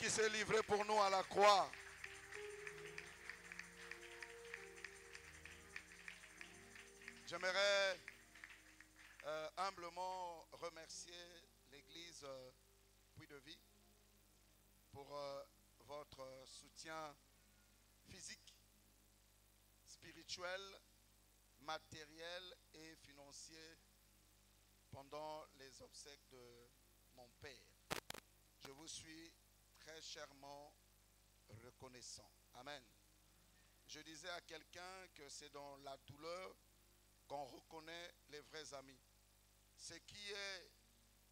qui s'est livré pour nous à la croix. J'aimerais humblement remercier l'église Puits de Vie pour votre soutien physique, spirituel, matériel et financier pendant les obsèques de mon père. Je vous suis très chèrement reconnaissant. Amen. Je disais à quelqu'un que c'est dans la douleur qu'on reconnaît les vrais amis. Ce qui est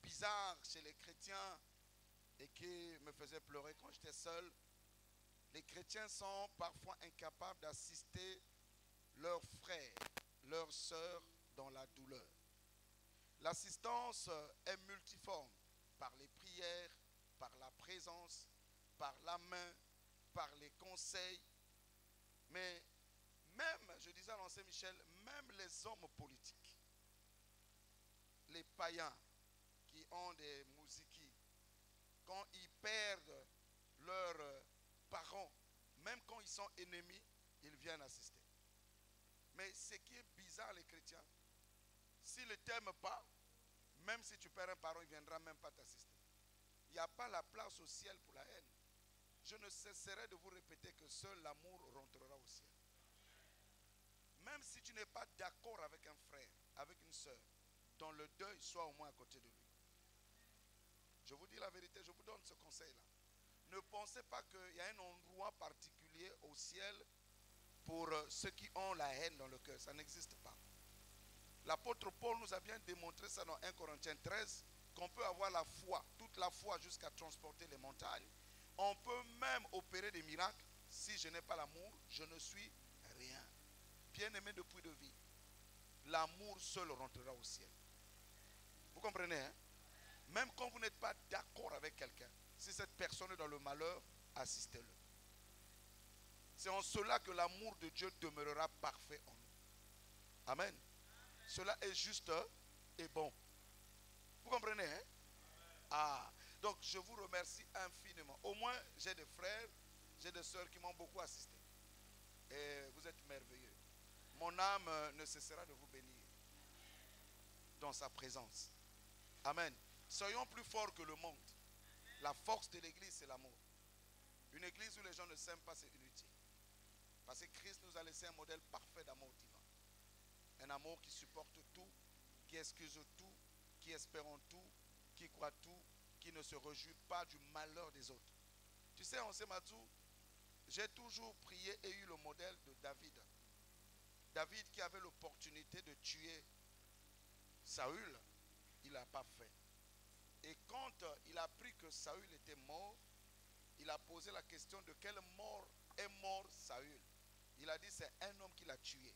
bizarre chez les chrétiens et qui me faisait pleurer quand j'étais seul, les chrétiens sont parfois incapables d'assister leurs frères, leurs sœurs dans la douleur. L'assistance est multiforme, par les prières, par la présence, par la main, par les conseils. Mais même, je disais à l'ancien Michel, même les hommes politiques, les païens qui ont des mousikis, quand ils perdent leurs parents, même quand ils sont ennemis, ils viennent assister. Mais ce qui est bizarre, les chrétiens, s'ils ne t'aiment pas, même si tu perds un parent, il ne viendra même pas t'assister. Il n'y a pas la place au ciel pour la haine. Je ne cesserai de vous répéter que seul l'amour rentrera au ciel. Même si tu n'es pas d'accord avec un frère, avec une soeur, dans le deuil, sois au moins à côté de lui. Je vous dis la vérité, je vous donne ce conseil-là. Ne pensez pas qu'il y a un endroit particulier au ciel pour ceux qui ont la haine dans le cœur. Ça n'existe pas. L'apôtre Paul nous a bien démontré ça dans 1 Corinthiens 13, qu'on peut avoir la foi, toute la foi jusqu'à transporter les montagnes. On peut même opérer des miracles. Si je n'ai pas l'amour, je ne suis rien. Bien-aimé de Puits de Vie, l'amour seul rentrera au ciel. Vous comprenez, hein? Même quand vous n'êtes pas d'accord avec quelqu'un, si cette personne est dans le malheur, assistez-le. C'est en cela que l'amour de Dieu demeurera parfait en nous. Amen. Cela est juste et bon. Vous comprenez, hein? Ah, donc je vous remercie infiniment. Au moins, j'ai des frères, j'ai des sœurs qui m'ont beaucoup assisté. Et vous êtes merveilleux. Mon âme ne cessera de vous bénir dans sa présence. Amen. Soyons plus forts que le monde. La force de l'église, c'est l'amour. Une église où les gens ne s'aiment pas, c'est inutile. Parce que Christ nous a laissé un modèle parfait d'amour divin. Un amour qui supporte tout, qui excuse tout, qui espère en tout, qui croit tout, qui ne se réjouit pas du malheur des autres. Tu sais, en Semadou, j'ai toujours prié et eu le modèle de David. David qui avait l'opportunité de tuer Saül, il n'a pas fait. Et quand il a appris que Saül était mort, il a posé la question de quelle mort est mort Saül. Il a dit c'est un homme qui l'a tué.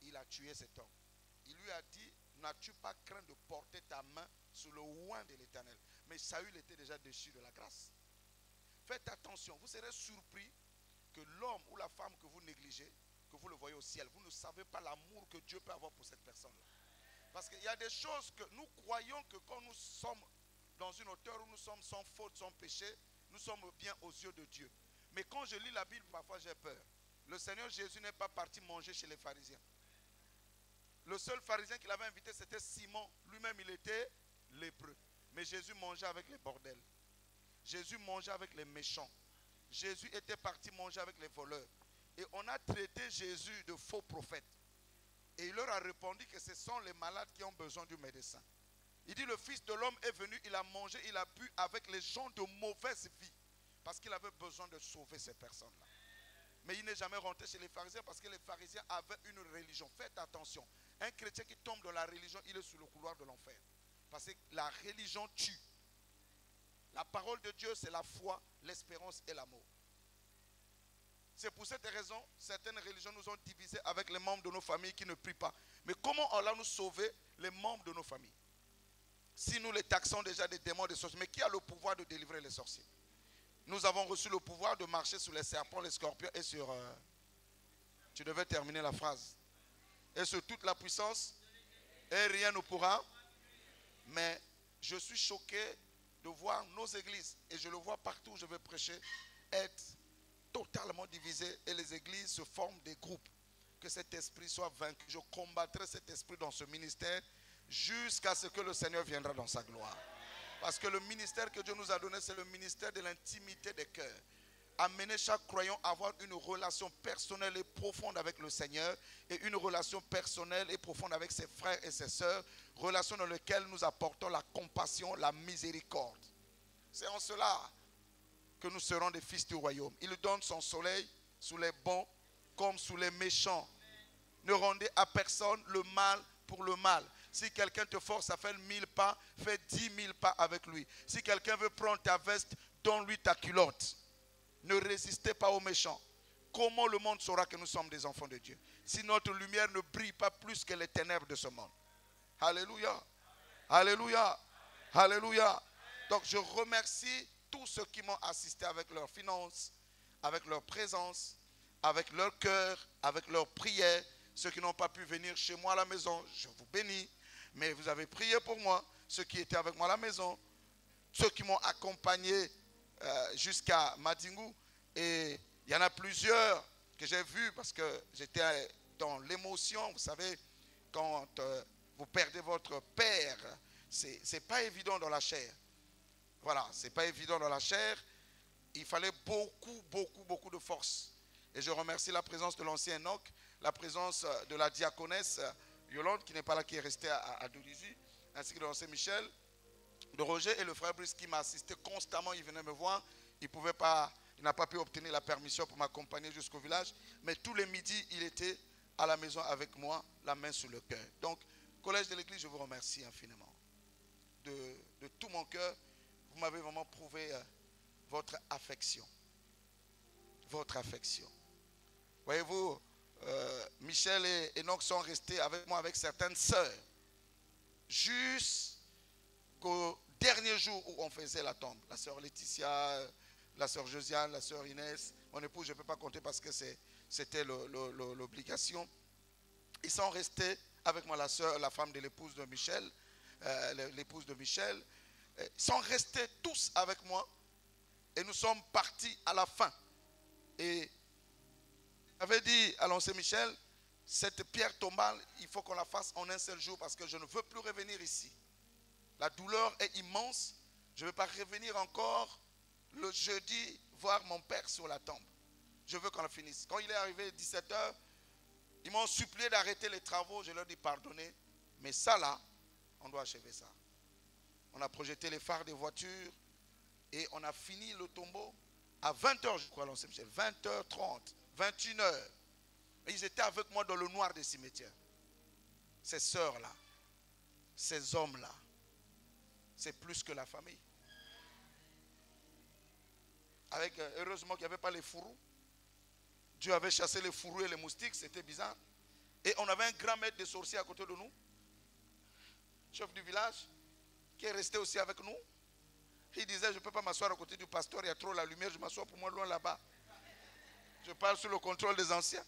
Il a tué cet homme. Il lui a dit, n'as-tu pas craint de porter ta main sur le oint de l'Éternel? Mais Saül était déjà déchu de la grâce. Faites attention, vous serez surpris que l'homme ou la femme que vous négligez, que vous le voyez au ciel, vous ne savez pas l'amour que Dieu peut avoir pour cette personne-là. Parce qu'il y a des choses que nous croyons que quand nous sommes dans une hauteur où nous sommes sans faute, sans péché, nous sommes bien aux yeux de Dieu. Mais quand je lis la Bible, parfois j'ai peur. Le Seigneur Jésus n'est pas parti manger chez les pharisiens. Le seul pharisien qu'il avait invité, c'était Simon. Lui-même, il était lépreux. Mais Jésus mangeait avec les bordels. Jésus mangeait avec les méchants. Jésus était parti manger avec les voleurs. Et on a traité Jésus de faux prophète. Et il leur a répondu que ce sont les malades qui ont besoin du médecin. Il dit le Fils de l'homme est venu, il a mangé, il a bu avec les gens de mauvaise vie. Parce qu'il avait besoin de sauver ces personnes-là. Mais il n'est jamais rentré chez les pharisiens parce que les pharisiens avaient une religion. Faites attention. Un chrétien qui tombe dans la religion, il est sur le couloir de l'enfer. Parce que la religion tue. La parole de Dieu, c'est la foi, l'espérance et l'amour. C'est pour cette raison, certaines religions nous ont divisés avec les membres de nos familles qui ne prient pas. Mais comment allons-nous sauver les membres de nos familles? Si nous les taxons déjà des démons, des sorciers, mais qui a le pouvoir de délivrer les sorciers? Nous avons reçu le pouvoir de marcher sur les serpents, les scorpions et sur... tu devais terminer la phrase. Et sur toute la puissance, et rien ne pourra. Mais je suis choqué de voir nos églises, et je le vois partout où je vais prêcher, être totalement divisées et les églises se forment des groupes. Que cet esprit soit vaincu. Je combattrai cet esprit dans ce ministère jusqu'à ce que le Seigneur viendra dans sa gloire. Parce que le ministère que Dieu nous a donné, c'est le ministère de l'intimité des cœurs. Amener chaque croyant à avoir une relation personnelle et profonde avec le Seigneur et une relation personnelle et profonde avec ses frères et ses sœurs, relation dans laquelle nous apportons la compassion, la miséricorde. C'est en cela que nous serons des fils du royaume. Il donne son soleil sous les bons comme sous les méchants. Ne rendez à personne le mal pour le mal. Si quelqu'un te force à faire 1000 pas, fais 10 000 pas avec lui. Si quelqu'un veut prendre ta veste, donne-lui ta culotte. Ne résistez pas aux méchants. Comment le monde saura que nous sommes des enfants de Dieu si notre lumière ne brille pas plus que les ténèbres de ce monde? Alléluia. Alléluia. Alléluia. Donc je remercie tous ceux qui m'ont assisté avec leurs finances, avec leur présence, avec leur cœur, avec leurs prières. Ceux qui n'ont pas pu venir chez moi à la maison, je vous bénis. Mais vous avez prié pour moi. Ceux qui étaient avec moi à la maison, ceux qui m'ont accompagné jusqu'à Madingu. Et il y en a plusieurs que j'ai vus parce que j'étais dans l'émotion. Vous savez, quand vous perdez votre père, c'est pas évident dans la chair. Voilà, c'est pas évident dans la chair. Il fallait beaucoup de force. Et je remercie la présence de l'ancien Enoch, la présence de la diaconesse Yolande, qui n'est pas là, qui est restée à Dolizy, ainsi que de l'ancien Michel, de Roger et le frère Brice qui m'a assisté constamment. Il venait me voir. Il n'a pas pu obtenir la permission pour m'accompagner jusqu'au village. Mais tous les midis, il était à la maison avec moi, la main sur le cœur. Donc, collège de l'église, je vous remercie infiniment. De tout mon cœur, vous m'avez vraiment prouvé votre affection. Votre affection. Voyez-vous, Michel et Enoch sont restés avec moi, avec certaines sœurs, jusqu'au dernier jour où on faisait la tombe. La sœur Laetitia, la sœur Josiane, la sœur Inès, mon épouse, je ne peux pas compter parce que c'était l'obligation. Ils sont restés avec moi, la femme de l'épouse de Michel, l'épouse de Michel. Ils sont restés tous avec moi et nous sommes partis à la fin. Et j'avais dit à l'ancien Michel, cette pierre tombale, il faut qu'on la fasse en un seul jour parce que je ne veux plus revenir ici. La douleur est immense. Je ne veux pas revenir encore le jeudi voir mon père sur la tombe. Je veux qu'on la finisse. Quand il est arrivé à 17h, ils m'ont supplié d'arrêter les travaux. Je leur ai dit pardonnez. Mais ça là, on doit achever ça. On a projeté les phares des voitures et on a fini le tombeau à 20h, je crois, l'ancien Michel. 20h30, 21h. Et ils étaient avec moi dans le noir des cimetières. Ces sœurs-là, ces hommes-là, c'est plus que la famille. Heureusement qu'il n'y avait pas les fourrous. Dieu avait chassé les fourrous et les moustiques, c'était bizarre. Et on avait un grand maître des sorciers à côté de nous, chef du village, qui est resté aussi avec nous. Il disait, je ne peux pas m'asseoir à côté du pasteur, il y a trop la lumière, je m'assois pour moi loin là-bas. Je parle sous le contrôle des anciens.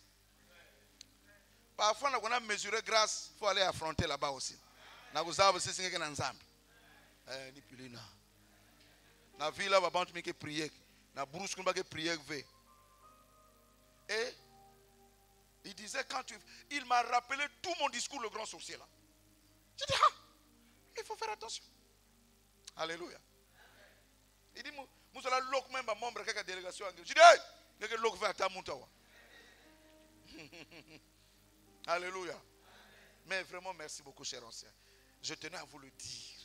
Parfois, on a mesuré grâce, il faut aller affronter là-bas aussi. Na ville, on va prier. Na brousse, on va prier. Et il disait, il m'a rappelé tout mon discours, le grand sorcier là. Je dis, il faut faire attention. Alléluia. Il dit, nous allons lock même à membre de la délégation. Je dis, hey, que lock va à ta montagne. Alléluia. Mais vraiment, merci beaucoup, cher ancien. Je tenais à vous le dire.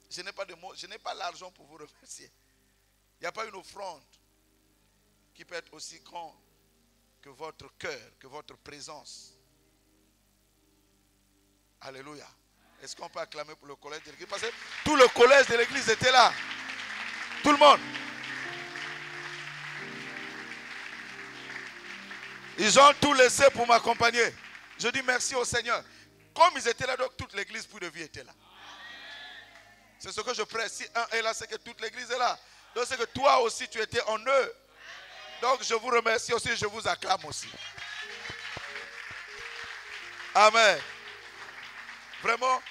Je n'ai pas de mots, je n'ai pas l'argent pour vous remercier. Il n'y a pas une offrande qui peut être aussi grande que votre cœur, que votre présence. Alléluia. Est-ce qu'on peut acclamer pour le collège de l'église? Parce que tout le collège de l'église était là. Tout le monde. Ils ont tout laissé pour m'accompagner. Je dis merci au Seigneur. Comme ils étaient là, donc toute l'église pour de vie était là. C'est ce que je prie. Si un est là, c'est que toute l'église est là. Donc c'est que toi aussi tu étais en eux. Donc je vous remercie aussi, je vous acclame aussi. Amen. Vraiment,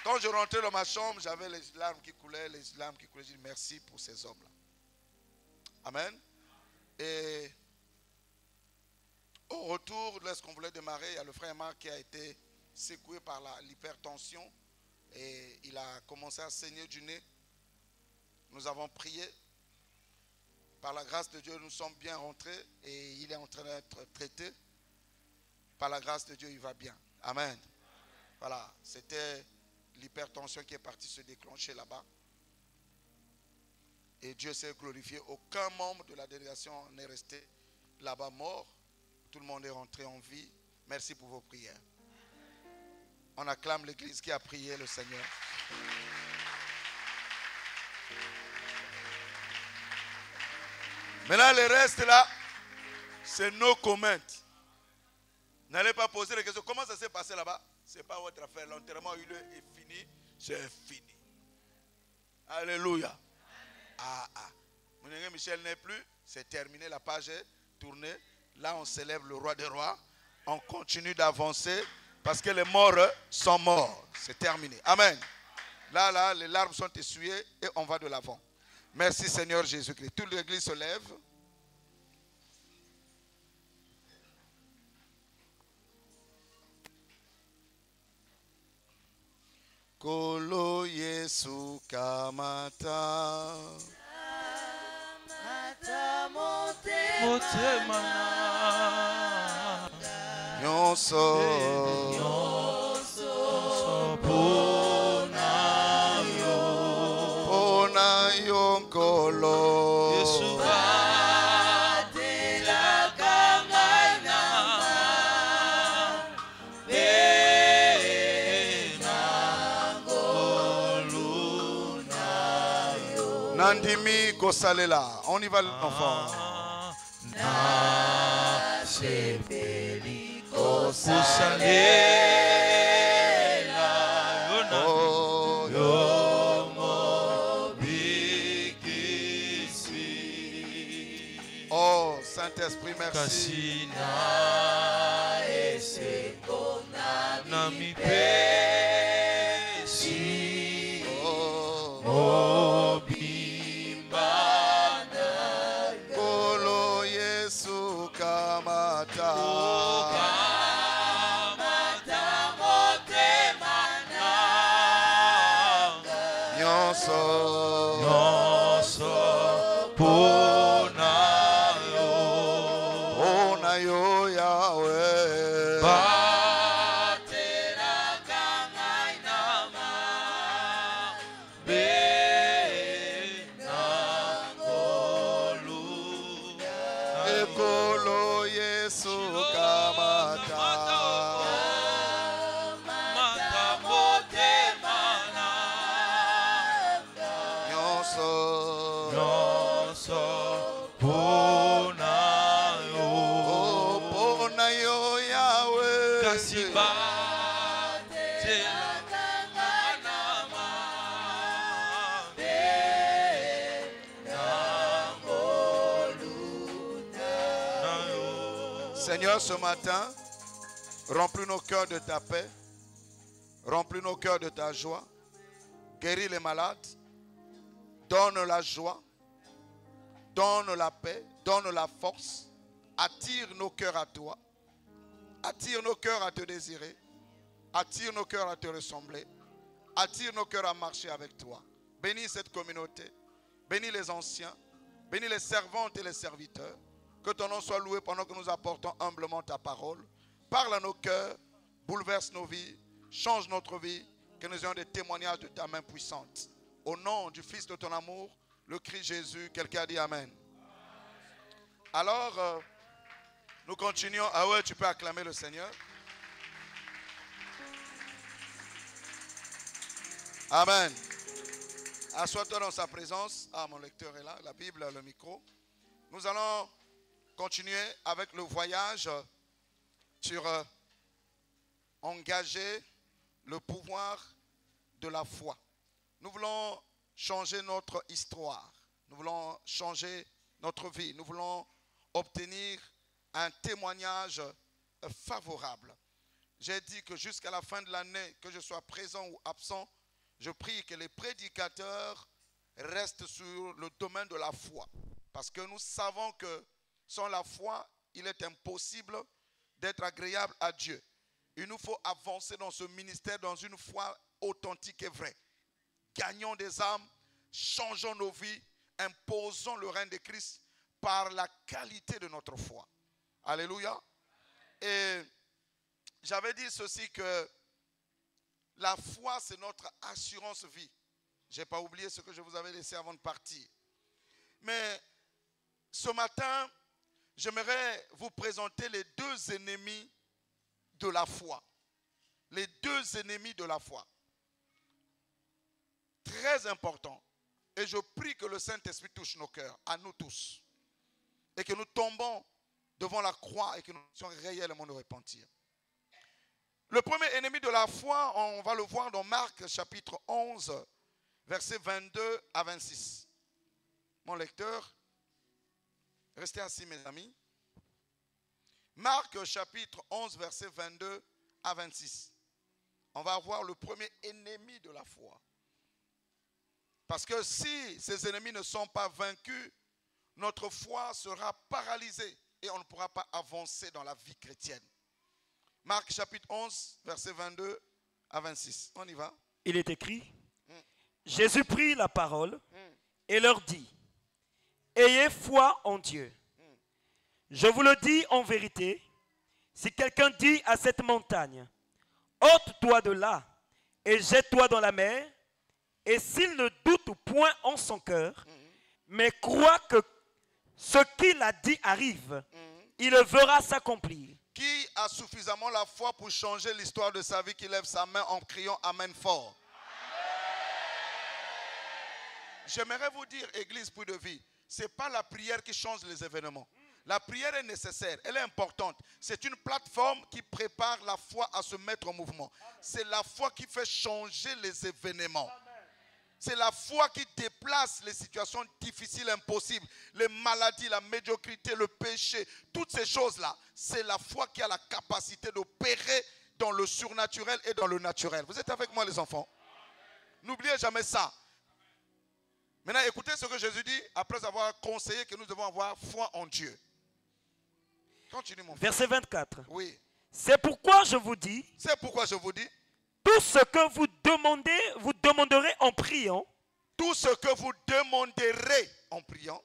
Quand je rentrais dans ma chambre, j'avais les larmes qui coulaient, les larmes qui coulaient. Je dis merci pour ces hommes-là. Amen. Et au retour, lorsqu'on voulait démarrer, il y a le frère Marc qui a été secoué par l'hypertension et il a commencé à saigner du nez. Nous avons prié. Par la grâce de Dieu, nous sommes bien rentrés et il est en train d'être traité. Par la grâce de Dieu, il va bien. Amen. Voilà, c'était l'hypertension qui est partie se déclencher là-bas. Et Dieu s'est glorifié. Aucun membre de la délégation n'est resté là-bas mort. Tout le monde est rentré en vie. Merci pour vos prières. On acclame l'église qui a prié le Seigneur. Maintenant, le reste là, c'est no comment. N'allez pas poser les questions. Comment ça s'est passé là-bas? Ce n'est pas votre affaire. L'enterrement a eu lieu et fini. C'est fini. Alléluia. Mon ami Michel n'est plus. C'est terminé. La page est tournée. Là, on célèbre le roi des rois. On continue d'avancer parce que les morts sont morts. C'est terminé. Amen. Là, les larmes sont essuyées et on va de l'avant. Merci Seigneur Jésus-Christ. Toute l'église se lève. Kolo Yesu kamata Motemana Nyonso Pona yo nkolo Yesu Nandimi kosalela. On y va l'enfant. Na sepeli kosalela yomo bikisi. Oh Saint-Esprit, merci. Kasina esekona na mipesi. Oh bimbana Kolo Yesu kamata Nyonso Pona yo Yahweh Kolo Yesu kamata Nyonso Oh Pona yo Yahweh Seigneur, ce matin, remplis nos cœurs de ta paix, remplis nos cœurs de ta joie, guéris les malades, donne la joie, donne la paix, donne la force, attire nos cœurs à toi, attire nos cœurs à te désirer, attire nos cœurs à te ressembler, attire nos cœurs à marcher avec toi. Bénis cette communauté, bénis les anciens, bénis les servantes et les serviteurs. Que ton nom soit loué pendant que nous apportons humblement ta parole. Parle à nos cœurs, bouleverse nos vies, change notre vie, que nous ayons des témoignages de ta main puissante. Au nom du Fils de ton amour, le Christ Jésus, quelqu'un a dit Amen. Alors, nous continuons. Ah ouais, tu peux acclamer le Seigneur. Amen. Assois-toi dans sa présence. Ah, mon lecteur est là, la Bible, le micro. Nous allons continuer avec le voyage sur engager le pouvoir de la foi. Nous voulons changer notre histoire. Nous voulons changer notre vie. Nous voulons obtenir un témoignage favorable. j'ai dit que jusqu'à la fin de l'année, que je sois présent ou absent, je prie que les prédicateurs restent sur le domaine de la foi. Parce que nous savons que sans la foi, il est impossible d'être agréable à Dieu. Il nous faut avancer dans ce ministère dans une foi authentique et vraie. Gagnons des âmes, changeons nos vies, imposons le règne de Christ par la qualité de notre foi. Alléluia. Et j'avais dit ceci que la foi, c'est notre assurance vie. Je n'ai pas oublié ce que je vous avais laissé avant de partir. Mais ce matin, j'aimerais vous présenter les deux ennemis de la foi. Les deux ennemis de la foi. Très important. Et je prie que le Saint-Esprit touche nos cœurs, à nous tous. Et que nous tombons devant la croix et que nous puissions réellement nous repentir. Le premier ennemi de la foi, on va le voir dans Marc chapitre 11, versets 22 à 26. Mon lecteur, restez assis mes amis. Marc chapitre 11, versets 22 à 26. On va voir le premier ennemi de la foi. Parce que si ces ennemis ne sont pas vaincus, notre foi sera paralysée et on ne pourra pas avancer dans la vie chrétienne. Marc chapitre 11, versets 22 à 26. On y va. Il est écrit, Jésus prit la parole et leur dit, ayez foi en Dieu. Je vous le dis en vérité, si quelqu'un dit à cette montagne, ôte-toi de là et jette-toi dans la mer, et s'il ne doute point en son cœur, mais croit que ce qu'il a dit arrive, il le verra s'accomplir. Qui a suffisamment la foi pour changer l'histoire de sa vie, qui lève sa main en criant Amen fort? J'aimerais vous dire, Église Puits de Vie, ce n'est pas la prière qui change les événements. La prière est nécessaire, elle est importante. C'est une plateforme qui prépare la foi à se mettre en mouvement. C'est la foi qui fait changer les événements. C'est la foi qui déplace les situations difficiles, impossibles, les maladies, la médiocrité, le péché, toutes ces choses-là. C'est la foi qui a la capacité d'opérer dans le surnaturel et dans le naturel. Vous êtes avec moi les enfants? N'oubliez jamais ça. Maintenant, écoutez ce que Jésus dit après avoir conseillé que nous devons avoir foi en Dieu. Continue mon frère. Verset 24. Oui. C'est pourquoi je vous dis, tout ce que vous demanderez en priant, tout ce que vous demanderez en priant,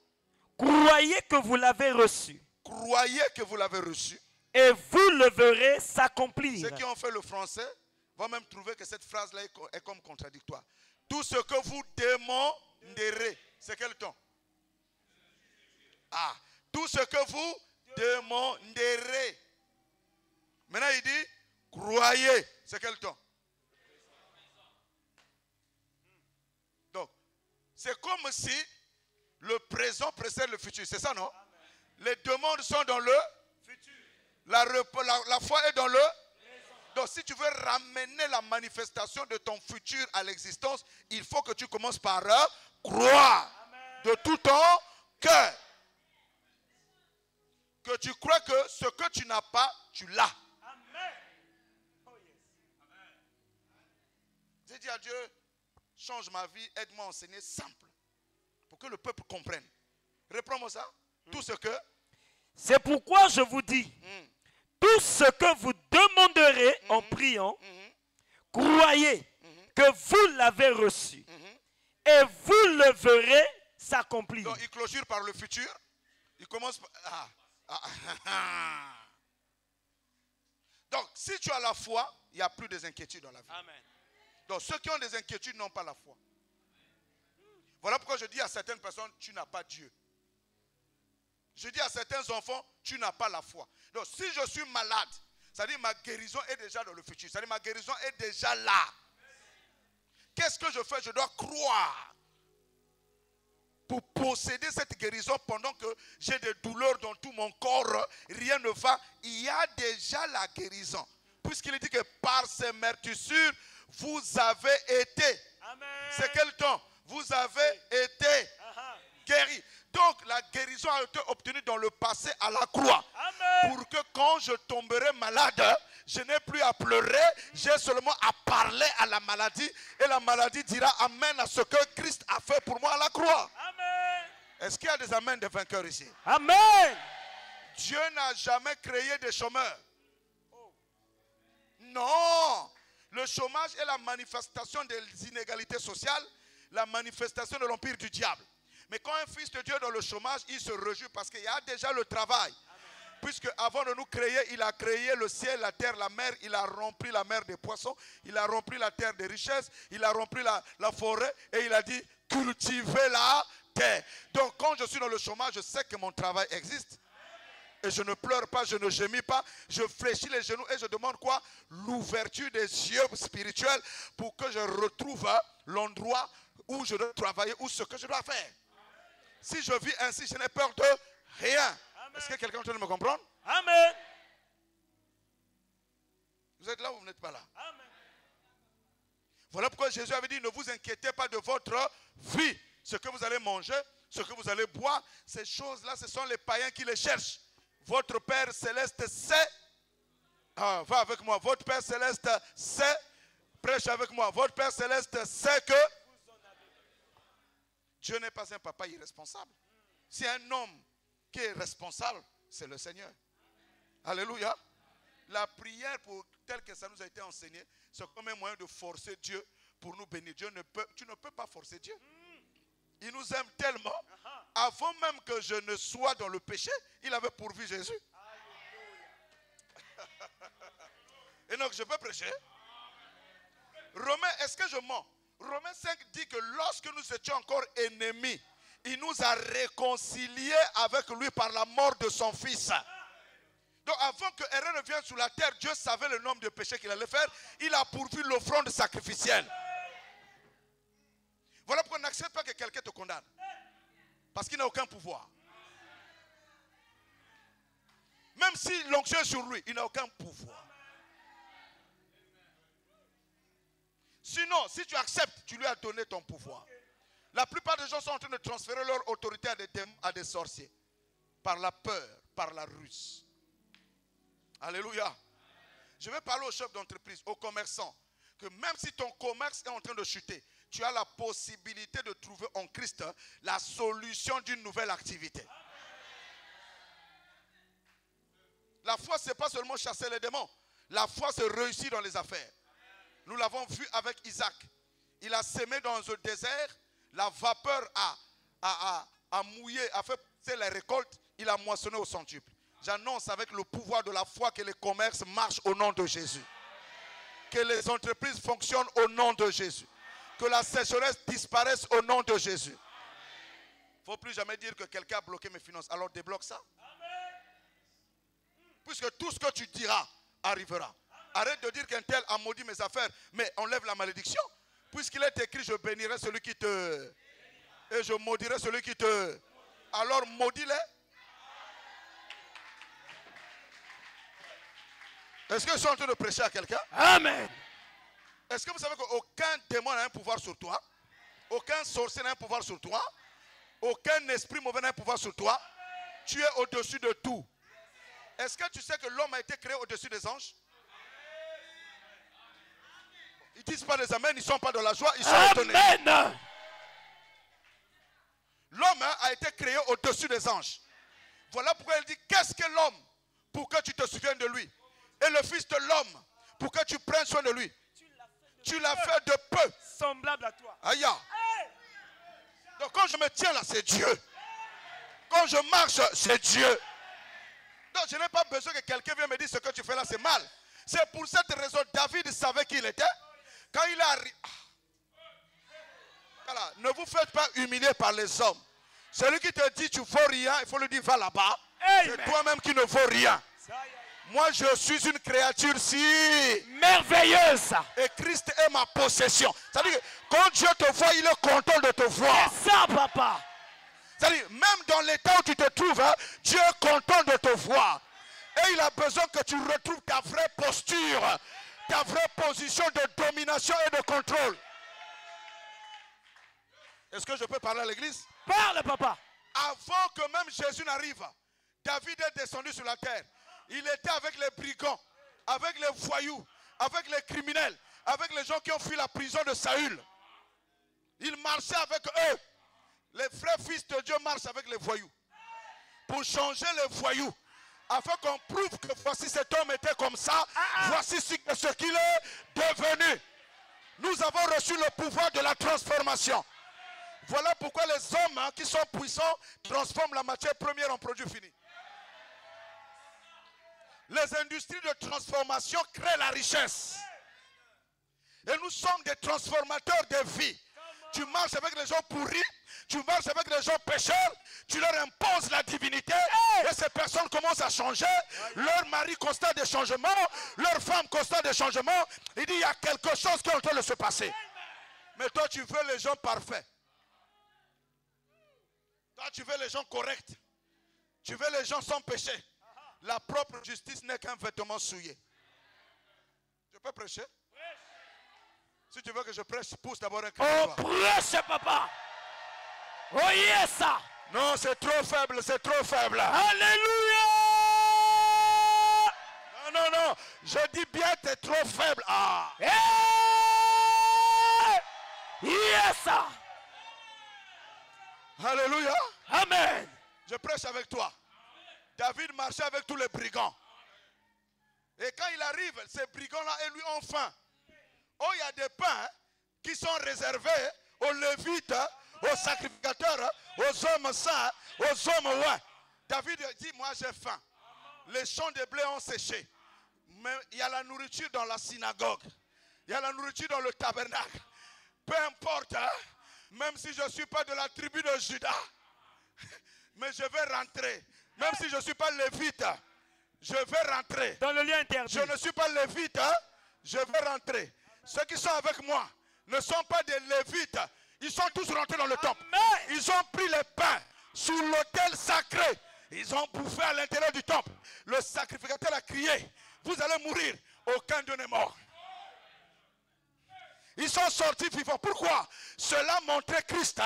croyez que vous l'avez reçu. Croyez que vous l'avez reçu. Et vous le verrez s'accomplir. Ceux qui ont fait le français vont même trouver que cette phrase-là est comme contradictoire. Tout ce que vous demanderez. C'est quel temps? Ah, tout ce que vous demanderez. Maintenant il dit, croyez. C'est quel temps? Donc, c'est comme si le présent précède le futur. C'est ça, non? Amen. Les demandes sont dans le futur. La foi est dans le présent. Donc, si tu veux ramener la manifestation de ton futur à l'existence, il faut que tu commences par croire. Amen. De tout ton cœur. Que tu crois que ce que tu n'as pas, tu l'as. Amen. Oh yes. Amen. J'ai dit à Dieu, change ma vie, aide-moi à enseigner simple. Pour que le peuple comprenne. Reprends-moi ça. Tout ce que... C'est pourquoi je vous dis, tout ce que vous demanderez en priant, croyez que vous l'avez reçu. Et vous le verrez s'accomplir. Donc il clôture par le futur. Il commence par... Donc, si tu as la foi, il n'y a plus des inquiétudes dans la vie. Amen. Donc, ceux qui ont des inquiétudes n'ont pas la foi. Voilà pourquoi je dis à certaines personnes, tu n'as pas Dieu. Je dis à certains enfants, tu n'as pas la foi. Donc, si je suis malade, c'est-à-dire ma guérison est déjà dans le futur. C'est-à-dire ma guérison est déjà là. Qu'est-ce que je fais? Je dois croire. Pour posséder cette guérison pendant que j'ai des douleurs dans tout mon corps, rien ne va. Il y a déjà la guérison. Puisqu'il dit que par ces meurtrissures, vous avez été. C'est quel temps? Vous avez été guéri. Donc la guérison a été obtenue dans le passé à la croix. Amen. Pour que quand je tomberai malade, je n'ai plus à pleurer, j'ai seulement à parler à la maladie et la maladie dira amen à ce que Christ a fait pour moi à la croix. Amen. Est-ce qu'il y a des amens de vainqueurs ici? Amen. Dieu n'a jamais créé des chômeurs. Non. Le chômage est la manifestation des inégalités sociales, la manifestation de l'empire du diable. Mais quand un fils de Dieu est dans le chômage, il se réjouit parce qu'il y a déjà le travail. Puisque avant de nous créer, il a créé le ciel, la terre, la mer. Il a rempli la mer des poissons. Il a rempli la terre des richesses. Il a rempli la forêt. Et il a dit, cultivez la terre. Donc quand je suis dans le chômage, je sais que mon travail existe. Et je ne pleure pas, je ne gémis pas. Je fléchis les genoux et je demande quoi? L'ouverture des yeux spirituels pour que je retrouve l'endroit où je dois travailler ou ce que je dois faire. Si je vis ainsi, je n'ai peur de rien. Est-ce que quelqu'un est en train de me comprendre? Amen. Vous êtes là ou vous n'êtes pas là? Amen. Voilà pourquoi Jésus avait dit, ne vous inquiétez pas de votre vie. Ce que vous allez manger, ce que vous allez boire, ces choses-là, ce sont les païens qui les cherchent. Votre Père Céleste sait. Ah, va avec moi. Votre Père Céleste sait. Prêche avec moi. Votre Père Céleste sait que Dieu n'est pas un papa irresponsable. Si un homme qui est responsable, c'est le Seigneur. Alléluia. La prière, telle que ça nous a été enseigné, c'est comme un moyen de forcer Dieu pour nous bénir. Tu ne peux pas forcer Dieu. Il nous aime tellement. Avant même que je ne sois dans le péché, il avait pourvu Jésus. Et donc je peux prêcher. Romains, est-ce que je mens? Romains 5 dit que lorsque nous étions encore ennemis, il nous a réconciliés avec lui par la mort de son fils. Donc avant que Aaron ne vienne sur la terre, Dieu savait le nombre de péchés qu'il allait faire. Il a pourvu l'offrande sacrificielle. Voilà pourquoi n'accepte pas que quelqu'un te condamne. Parce qu'il n'a aucun pouvoir. Même si l'onction est sur lui, il n'a aucun pouvoir. Sinon, si tu acceptes, tu lui as donné ton pouvoir. La plupart des gens sont en train de transférer leur autorité à des sorciers. Par la peur, par la ruse. Alléluia. Je vais parler aux chefs d'entreprise, aux commerçants. Que même si ton commerce est en train de chuter, tu as la possibilité de trouver en Christ la solution d'une nouvelle activité. La foi, ce n'est pas seulement chasser les démons. La foi, c'est réussir dans les affaires. Nous l'avons vu avec Isaac. Il a semé dans un désert. La vapeur a mouillé, a fait pousser les récoltes. Il a moissonné au centuple. J'annonce avec le pouvoir de la foi que les commerces marchent au nom de Jésus. Que les entreprises fonctionnent au nom de Jésus. Que la sécheresse disparaisse au nom de Jésus. Il ne faut plus jamais dire que quelqu'un a bloqué mes finances. Alors débloque ça. Puisque tout ce que tu diras arrivera. Arrête de dire qu'un tel a maudit mes affaires, mais enlève la malédiction. Puisqu'il est écrit, je bénirai celui qui te... Et je maudirai celui qui te... Alors maudis-les. Est-ce que je suis en train de prêcher à quelqu'un? Amen. Est-ce que vous savez qu'aucun démon n'a un pouvoir sur toi? Aucun sorcier n'a un pouvoir sur toi? Aucun esprit mauvais n'a un pouvoir sur toi? Tu es au-dessus de tout. Est-ce que tu sais que l'homme a été créé au-dessus des anges? Ils ne disent pas des amens, ils ne sont pas dans la joie, ils sont étonnés. Amen. L'homme a été créé au-dessus des anges. Voilà pourquoi il dit, qu'est-ce que l'homme pour que tu te souviennes de lui? Et le fils de l'homme pour que tu prennes soin de lui. Tu l'as fait de peu. Semblable à toi. Aïe. Donc quand je me tiens là, c'est Dieu. Quand je marche, c'est Dieu. Donc je n'ai pas besoin que quelqu'un vienne me dire ce que tu fais là, c'est mal. C'est pour cette raison, David savait qui il était. Quand il arrive... Voilà, ne vous faites pas humilier par les hommes. Celui qui te dit tu ne vaux rien, il faut lui dire va là-bas. C'est toi-même qui ne vaux rien. Moi je suis une créature si merveilleuse. Et Christ est ma possession. C'est-à-dire que quand Dieu te voit, il est content de te voir. C'est ça, papa. C'est-à-dire, même dans l'état où tu te trouves, Dieu est content de te voir. Et il a besoin que tu retrouves ta vraie posture, ta vraie position de domination et de contrôle. Est-ce que je peux parler à l'église? Parle, papa. Avant que même Jésus n'arrive, David est descendu sur la terre. Il était avec les brigands, avec les voyous, avec les criminels, avec les gens qui ont fui la prison de Saül. Il marchait avec eux. Les vrais fils de Dieu marchent avec les voyous. Pour changer les voyous. Afin qu'on prouve que voici cet homme était comme ça. Voici ce qu'il est devenu. Nous avons reçu le pouvoir de la transformation. Voilà pourquoi les hommes qui sont puissants transforment la matière première en produit fini. Les industries de transformation créent la richesse. Et nous sommes des transformateurs de vie. Tu marches avec les gens pourris, tu marches avec les gens pécheurs, tu leur imposes la divinité et ces personnes commencent à changer. Leur mari constate des changements, leur femme constate des changements. Il dit il y a quelque chose qui est en train de se passer. Mais toi tu veux les gens parfaits. Toi tu veux les gens corrects. Tu veux les gens sans péché. La propre justice n'est qu'un vêtement souillé. Je peux prêcher? Si tu veux que je prêche, pousse d'abord un cri. Oh, prêche, papa. Oh, yes. Non, c'est trop faible, c'est trop faible. Alléluia. Non, non, non. Je dis bien, tu es trop faible. Ah. Hey! Yes. Alléluia. Amen. Je prêche avec toi. David marchait avec tous les brigands. Et quand il arrive, ces brigands-là, et lui ont faim. Oh, il y a des pains qui sont réservés aux Lévites, aux sacrificateurs, aux hommes saints, aux hommes ouins. David dit, moi j'ai faim. Les champs de blé ont séché. Mais il y a la nourriture dans la synagogue. Il y a la nourriture dans le tabernacle. Peu importe, même si je ne suis pas de la tribu de Juda, mais je vais rentrer. Même si je ne suis pas lévite, je vais rentrer. Dans le lieu interdit. Je ne suis pas lévite, je vais rentrer. Ceux qui sont avec moi ne sont pas des lévites. Ils sont tous rentrés dans le temple. Ils ont pris les pains sur l'autel sacré. Ils ont bouffé à l'intérieur du temple. Le sacrificateur a crié, vous allez mourir. Aucun d'eux n'est mort. Ils sont sortis vivants. Pourquoi? Cela montrait Christ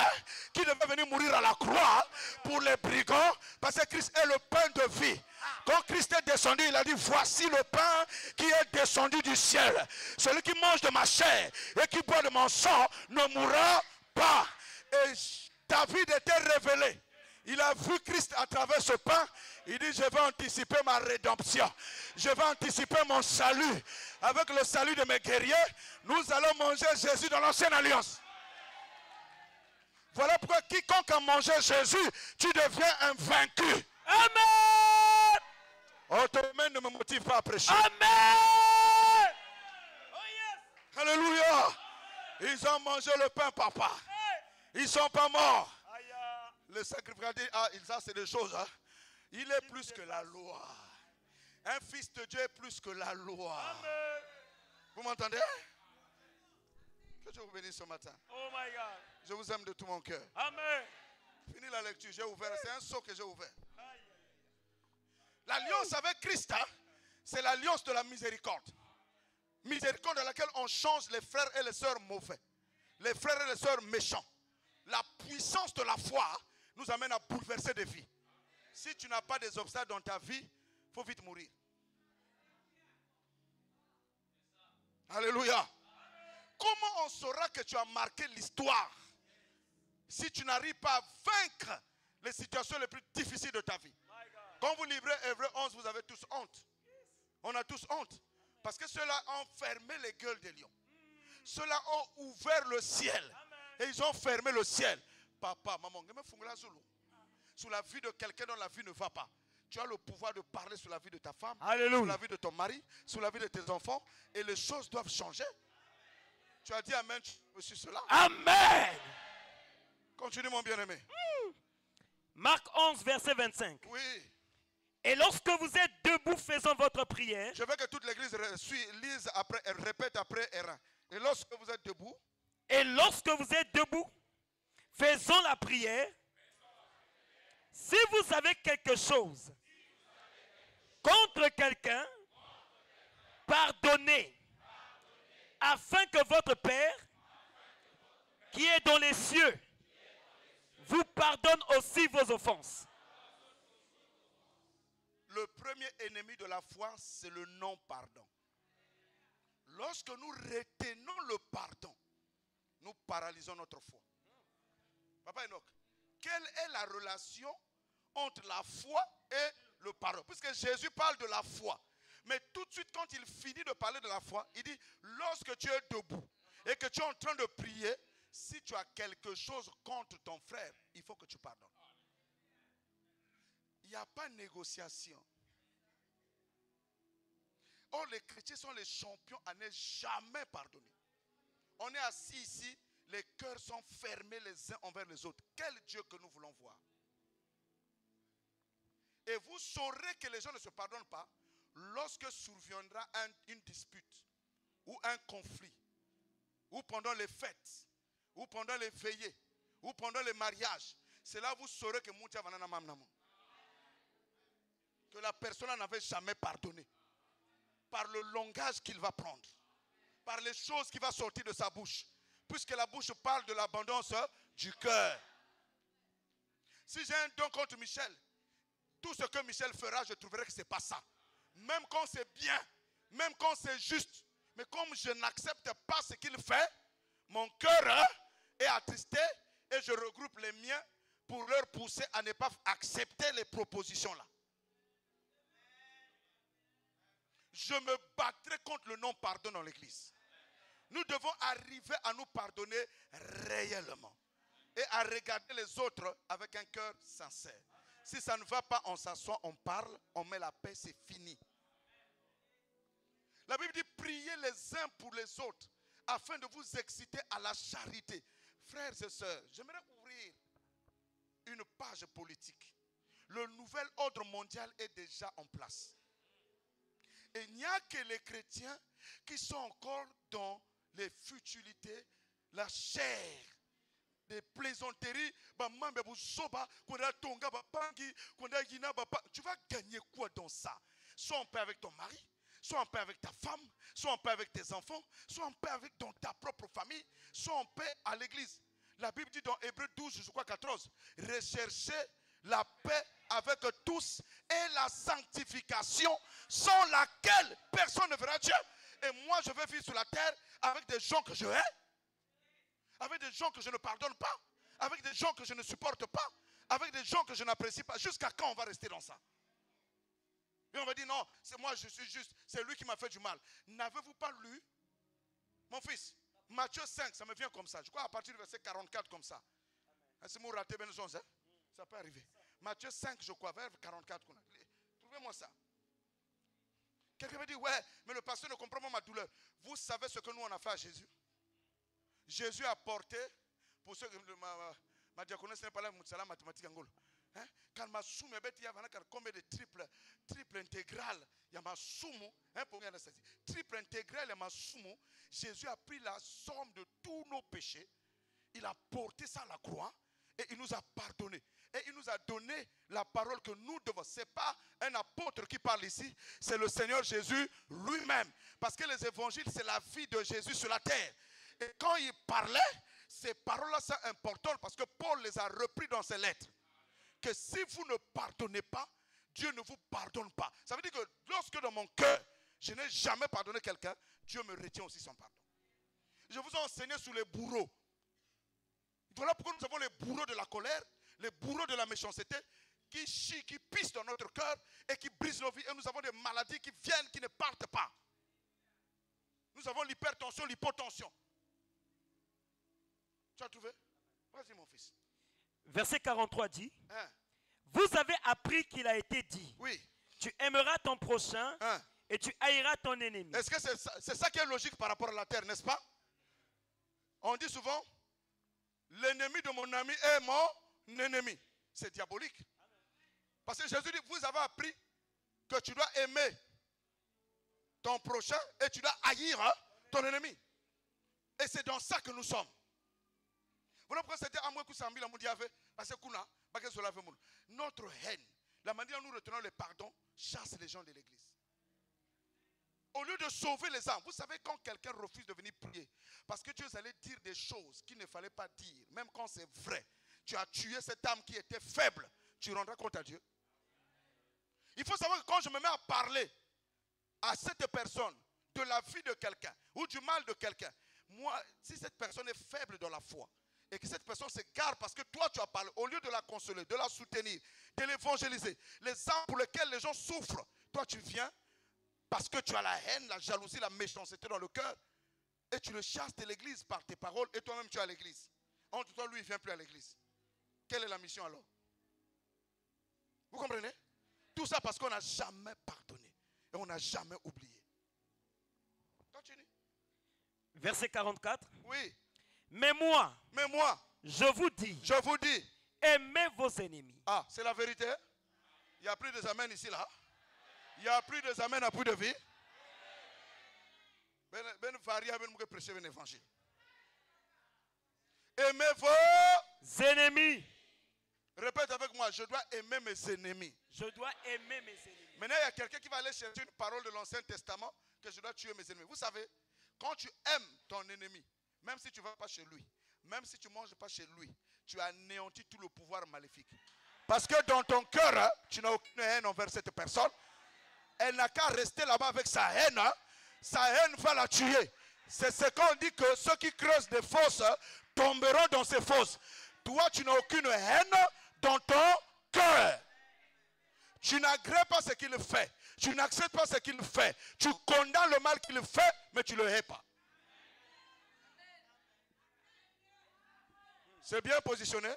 qui devait venir mourir à la croix pour les brigands. Parce que Christ est le pain de vie. Quand Christ est descendu, il a dit, voici le pain qui est descendu du ciel. Celui qui mange de ma chair et qui boit de mon sang ne mourra pas. Et David était révélé. Il a vu Christ à travers ce pain. Il dit, je vais anticiper ma rédemption. Je vais anticiper mon salut. Avec le salut de mes guerriers, nous allons manger Jésus dans l'ancienne alliance. Voilà pourquoi quiconque a mangé Jésus, tu deviens un vaincu. Amen. Oh, ton main ne me motive pas à prêcher. Amen. Oh, yes. Alléluia. Ils ont mangé le pain, papa. Ils ne sont pas morts. Le sacrificateur dit, ah, ça c'est des choses. Hein. Il est plus que la loi. Un fils de Dieu est plus que la loi. Amen. Vous m'entendez? Que Dieu vous bénisse ce matin. Oh my God. Je vous aime de tout mon cœur. Amen. Fini la lecture, j'ai ouvert. C'est un saut que j'ai ouvert. L'alliance avec Christ, hein, c'est l'alliance de la miséricorde. Miséricorde dans laquelle on change les frères et les sœurs mauvais. Les frères et les sœurs méchants. La puissance de la foi nous amène à bouleverser des vies. Si tu n'as pas des obstacles dans ta vie, il faut vite mourir. Alléluia. Comment on saura que tu as marqué l'histoire si tu n'arrives pas à vaincre les situations les plus difficiles de ta vie? Quand vous livrez Hébreux 11, vous avez tous honte. On a tous honte. Parce que ceux-là ont fermé les gueules des lions. Ceux-là ont ouvert le ciel. Et ils ont fermé le ciel. Papa, maman, sur la vie de quelqu'un dont la vie ne va pas. Tu as le pouvoir de parler sur la vie de ta femme, Alléluia. sur la vie de ton mari, sur la vie de tes enfants. Et les choses doivent changer. Tu as dit amen, tu as reçu cela. Amen. Continue mon bien-aimé. Marc 11, verset 25. Oui. Et lorsque vous êtes debout faisant votre prière. Je veux que toute l'église lise après, répète après Hérin. Et lorsque vous êtes debout. Et lorsque vous êtes debout, faisons la prière. Si vous avez quelque chose contre quelqu'un, pardonnez, afin que votre Père, qui est dans les cieux, vous pardonne aussi vos offenses. Le premier ennemi de la foi, c'est le non-pardon. Lorsque nous retenons le pardon, nous paralysons notre foi. Papa Enoch, quelle est la relation entre la foi et le pardon? Puisque Jésus parle de la foi. Mais tout de suite, quand il finit de parler de la foi, il dit, lorsque tu es debout et que tu es en train de prier, si tu as quelque chose contre ton frère, il faut que tu pardonnes. Il n'y a pas de négociation. Or, les chrétiens sont les champions à ne jamais pardonner. On est assis ici, les cœurs sont fermés les uns envers les autres. Quel Dieu que nous voulons voir. Et vous saurez que les gens ne se pardonnent pas lorsque surviendra une dispute ou un conflit, ou pendant les fêtes, ou pendant les veillées, ou pendant les mariages. C'est là que vous saurez que Moutia Vanana Mamnamo. Que la personne n'avait jamais pardonné. Par le langage qu'il va prendre. Par les choses qui vont sortir de sa bouche. Puisque la bouche parle de l'abondance du cœur. Si j'ai un don contre Michel, tout ce que Michel fera, je trouverai que ce n'est pas ça. Même quand c'est bien, même quand c'est juste. Mais comme je n'accepte pas ce qu'il fait, mon cœur est attristé et je regroupe les miens pour leur pousser à ne pas accepter les propositions là. Je me battrai contre le non-pardon dans l'église. Nous devons arriver à nous pardonner réellement. Et à regarder les autres avec un cœur sincère. Si ça ne va pas, on s'assoit, on parle, on met la paix, c'est fini. La Bible dit, priez les uns pour les autres, afin de vous exciter à la charité. Frères et sœurs, j'aimerais ouvrir une page politique. Le nouvel ordre mondial est déjà en place. Et il n'y a que les chrétiens qui sont encore dans les futilités, la chair, des plaisanteries. Tu vas gagner quoi dans ça? Sois en paix avec ton mari, sois en paix avec ta femme, sois en paix avec tes enfants, sois en paix avec dans ta propre famille, sois en paix à l'église. La Bible dit dans Hébreux 12, je crois 14, recherchez la paix avec tous et la sanctification sans laquelle personne ne verra Dieu. Et moi je vais vivre sur la terre avec des gens que je hais, avec des gens que je ne pardonne pas, avec des gens que je ne supporte pas, avec des gens que je n'apprécie pas. Jusqu'à quand on va rester dans ça? Et on va dire non, c'est moi je suis juste, c'est lui qui m'a fait du mal. N'avez-vous pas lu, mon fils, Matthieu 5, ça me vient comme ça, je crois à partir du verset 44 comme ça. C'est mon raté ben hein? Ça peut arriver. Matthieu 5, je crois, vers 44. Trouvez-moi ça. Quelqu'un va dire, ouais, mais le pasteur ne comprend pas ma douleur. Vous savez ce que nous on a fait à Jésus? Jésus a porté, pour ceux que ma diaconesse n'est pas là, la mathématique angolo. Quand ma somme il y a combien de triple intégral, il y a ma somme, triple intégral, il y a ma somme. Jésus a pris la somme de tous nos péchés, il a porté ça à la croix et il nous a pardonné. Et il nous a donné la parole que nous devons. Ce n'est pas un apôtre qui parle ici, c'est le Seigneur Jésus lui-même. Parce que les évangiles, c'est la vie de Jésus sur la terre. Et quand il parlait, ces paroles-là sont importantes parce que Paul les a repris dans ses lettres. Que si vous ne pardonnez pas, Dieu ne vous pardonne pas. Ça veut dire que lorsque dans mon cœur, je n'ai jamais pardonné quelqu'un, Dieu me retient aussi son pardon. Je vous ai enseigné sur les bourreaux. Voilà pourquoi nous avons les bourreaux de la colère, les bourreaux de la méchanceté, qui chient, qui pissent dans notre cœur et qui brisent nos vies. Et nous avons des maladies qui viennent, qui ne partent pas. Nous avons l'hypertension, l'hypotension. Tu as trouvé? Vas-y mon fils. Verset 43 dit, Hein? vous avez appris qu'il a été dit, Oui. tu aimeras ton prochain Hein? et tu haïras ton ennemi. Est-ce que c'est ça qui est logique par rapport à la terre, n'est-ce pas? On dit souvent, l'ennemi de mon ami est mon ennemi. C'est diabolique. Parce que Jésus dit, vous avez appris que tu dois aimer ton prochain et tu dois haïr ton ennemi. Et c'est dans ça que nous sommes. Voilà pourquoi c'était à moi que ça m'a dit notre haine, la manière dont nous retenons le pardon, chasse les gens de l'église. Au lieu de sauver les âmes, vous savez quand quelqu'un refuse de venir prier, parce que Dieu allait dire des choses qu'il ne fallait pas dire, même quand c'est vrai. tu as tué cette âme qui était faible, tu rendras compte à Dieu. Il faut savoir que quand je me mets à parler à cette personne de la vie de quelqu'un ou du mal de quelqu'un, moi, si cette personne est faible dans la foi et que cette personne s'égare parce que toi tu as parlé, au lieu de la consoler, de la soutenir, de l'évangéliser, les âmes pour lesquelles les gens souffrent, toi tu viens parce que tu as la haine, la jalousie, la méchanceté dans le cœur et tu le chasses de l'église par tes paroles et toi-même tu es à l'église. Entre toi, lui, il ne vient plus à l'église. Quelle est la mission alors? Vous comprenez? Tout ça parce qu'on n'a jamais pardonné et on n'a jamais oublié. Continue. Verset 44. Oui. Mais moi, je vous dis, aimez vos ennemis. Ah, c'est la vérité? Il n'y a plus de amens ici, là. Il n'y a plus de amens à bout de vie. Ben varia, ben mouke prêcher l'évangile. Aimez vos ennemis. Répète avec moi, je dois aimer mes ennemis. Je dois aimer mes ennemis. Maintenant, il y a quelqu'un qui va aller chercher une parole de l'Ancien Testament que je dois tuer mes ennemis. Vous savez, quand tu aimes ton ennemi, même si tu ne vas pas chez lui, même si tu ne manges pas chez lui, tu anéantis tout le pouvoir maléfique. Parce que dans ton cœur, hein, tu n'as aucune haine envers cette personne. Elle n'a qu'à rester là-bas avec sa haine. Hein. Sa haine va la tuer. C'est ce qu'on dit que ceux qui creusent des fosses tomberont dans ces fosses. Toi, tu n'as aucune haine dans ton cœur. Tu n'agrées pas ce qu'il fait. Tu n'acceptes pas ce qu'il fait. Tu condamnes le mal qu'il fait, mais tu ne le hais pas. C'est bien positionné?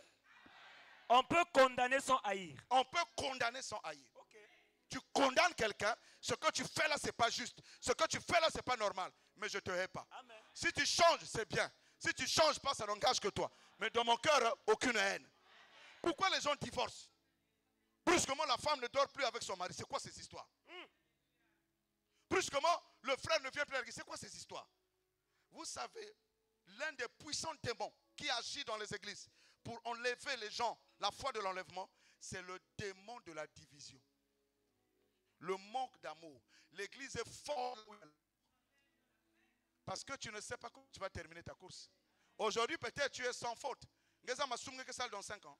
On peut condamner sans haïr. On peut condamner sans haïr. Okay. Tu condamnes quelqu'un, ce que tu fais là, ce n'est pas juste. Ce que tu fais là, ce n'est pas normal. Mais je ne te hais pas. Amen. Si tu changes, c'est bien. Si tu ne changes pas, ça n'engage que toi. Mais dans mon cœur, aucune haine. Pourquoi les gens divorcent? Brusquement, la femme ne dort plus avec son mari. C'est quoi ces histoires? Brusquement, le frère ne vient plus à l'église. C'est quoi ces histoires? Vous savez, l'un des puissants démons qui agit dans les églises pour enlever les gens, la foi de l'enlèvement, c'est le démon de la division. Le manque d'amour. L'église est forte parce que tu ne sais pas comment tu vas terminer ta course. Aujourd'hui, peut-être tu es sans faute. Dans 5 ans.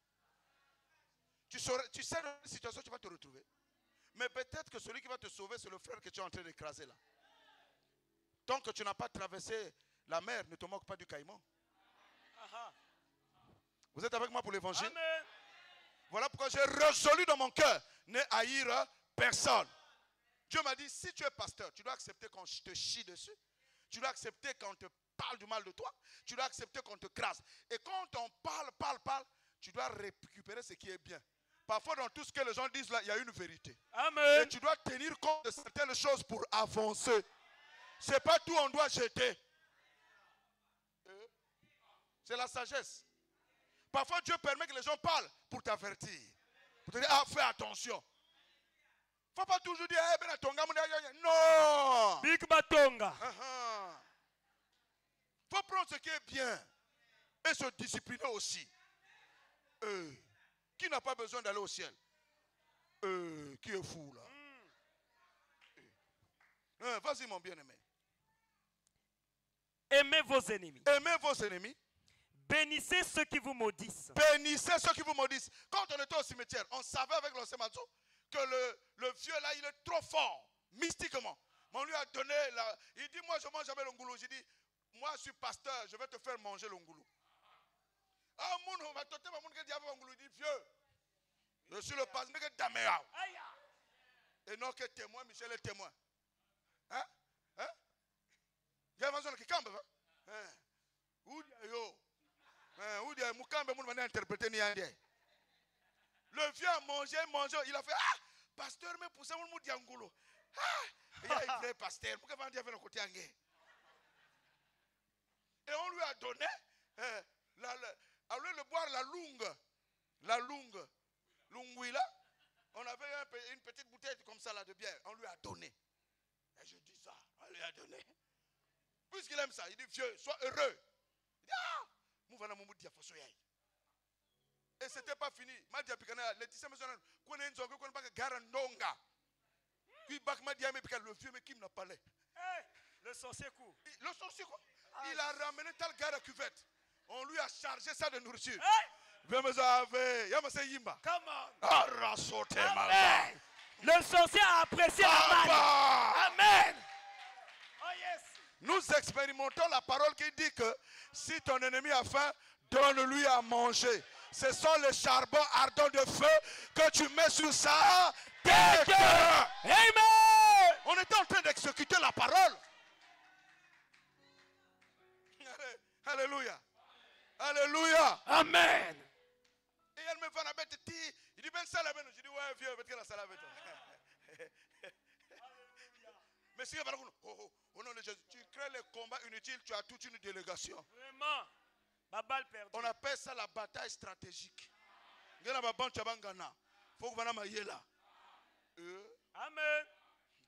Tu sais dans quelle situation tu vas te retrouver. Mais peut-être que celui qui va te sauver, c'est le frère que tu es en train d'écraser là. Tant que tu n'as pas traversé la mer, ne te moque pas du caïman. Vous êtes avec moi pour l'évangile? Voilà pourquoi j'ai résolu dans mon cœur ne haïr personne. Dieu m'a dit, si tu es pasteur, tu dois accepter quand je te chie dessus. Tu dois accepter quand on te parle du mal de toi. Tu dois accepter qu'on te crase. Et quand on parle, tu dois récupérer ce qui est bien. Parfois, dans tout ce que les gens disent là, il y a une vérité. Amen. Et tu dois tenir compte de certaines choses pour avancer. Ce n'est pas tout on doit jeter. C'est la sagesse. Parfois, Dieu permet que les gens parlent pour t'avertir. Pour te dire, ah, fais attention. Il ne faut pas toujours dire, eh, ben, tonga, non. Big Batonga. Il faut prendre ce qui est bien. Et se discipliner aussi. Qui n'a pas besoin d'aller au ciel? Qui est fou là? Vas-y mon bien-aimé. Aimez vos ennemis. Aimez vos ennemis. Bénissez ceux qui vous maudissent. Bénissez ceux qui vous maudissent. Quand on était au cimetière, on savait avec l'ancien Matsu que le vieux là, il est trop fort, mystiquement. Mais on lui a donné, il dit, moi je mange jamais l'ongoulou. J'ai dit, moi je suis pasteur, je vais te faire manger l'ongoulou. Ah, mon, va te faire manger l'ongoulou. Il dit, vieux, je suis le pasteur de Daméa. Et non que témoin, Michel est témoin. Hein? Hein? Il y a besoin de quelqu'un. Où yo? Où dit Moukambe moun va interpréter ni andé. Le vieux a mangé, il a fait ah pasteur mais pour ça moun dit angolo. Ah, il y a un vrai pasteur, pourquoi va dire avec le côté angé? Et on lui a donné le boire la lungue là. On avait une petite bouteille comme ça là de bière, on lui a donné. Et je dis ça, on lui a donné. Puisqu'il aime ça, il dit vieux, sois heureux. Il dit ah et c'était pas fini. Le vieux mais qui n'a pas l'air. Le sorcier coup. Le sorcier quoi? Il a ramené tel gars à cuvette. On lui a chargé ça de nourriture. Come on. Amen. Amen. Le sorcier a apprécié la malle. Amen. Oh yes. Nous expérimentons la parole qui dit que si ton ennemi a faim, donne-lui à manger. Ce sont les charbons ardents de feu que tu mets sur sa tête. Amen. On était en train d'exécuter la parole. Alléluia. Alléluia. Amen. Et elle me fait la bête. Il dit, ben ça la bête. Je dis, ouais, vieux, que la salle avec toi. Mais si au nom de Jésus, tu crées les combats inutiles, tu as toute une délégation. Vraiment. Ma balle perdue. On appelle ça la bataille stratégique. Amen.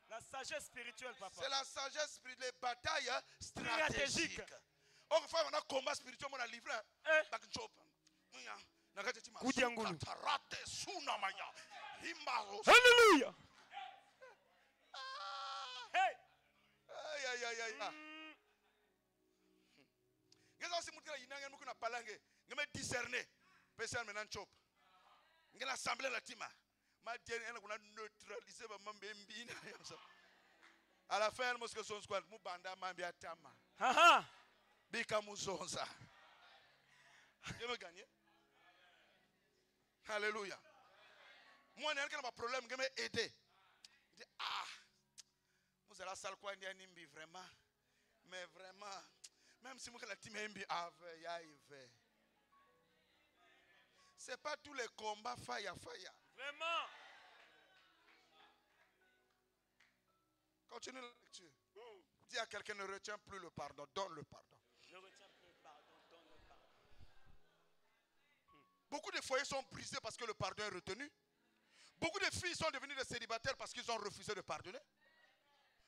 La sagesse spirituelle, papa. C'est la sagesse spirituelle, les batailles stratégiques. Or, on a un combat spirituel, on a livré. Alléluia. Hey. Aïe, aïe, aïe, aïe. Discerner. À la fin, elle m'a son squad. Mubanda mambia tama. Bika muzonza. Je vais gagner. Alléluia. Moi, il y a un problème, je vais aider. Il dit, ah, vous allez à la salle quoi, il vraiment. Mais vraiment, même si vous avez la team MB, ce n'est pas tous les combats faya. Vraiment. Continue la lecture. Dis à quelqu'un, ne retiens plus le pardon, donne le pardon. Ne retiens plus le pardon, donne le pardon. Beaucoup de foyers sont brisés parce que le pardon est retenu. Beaucoup de filles sont devenues des célibataires parce qu'ils ont refusé de pardonner.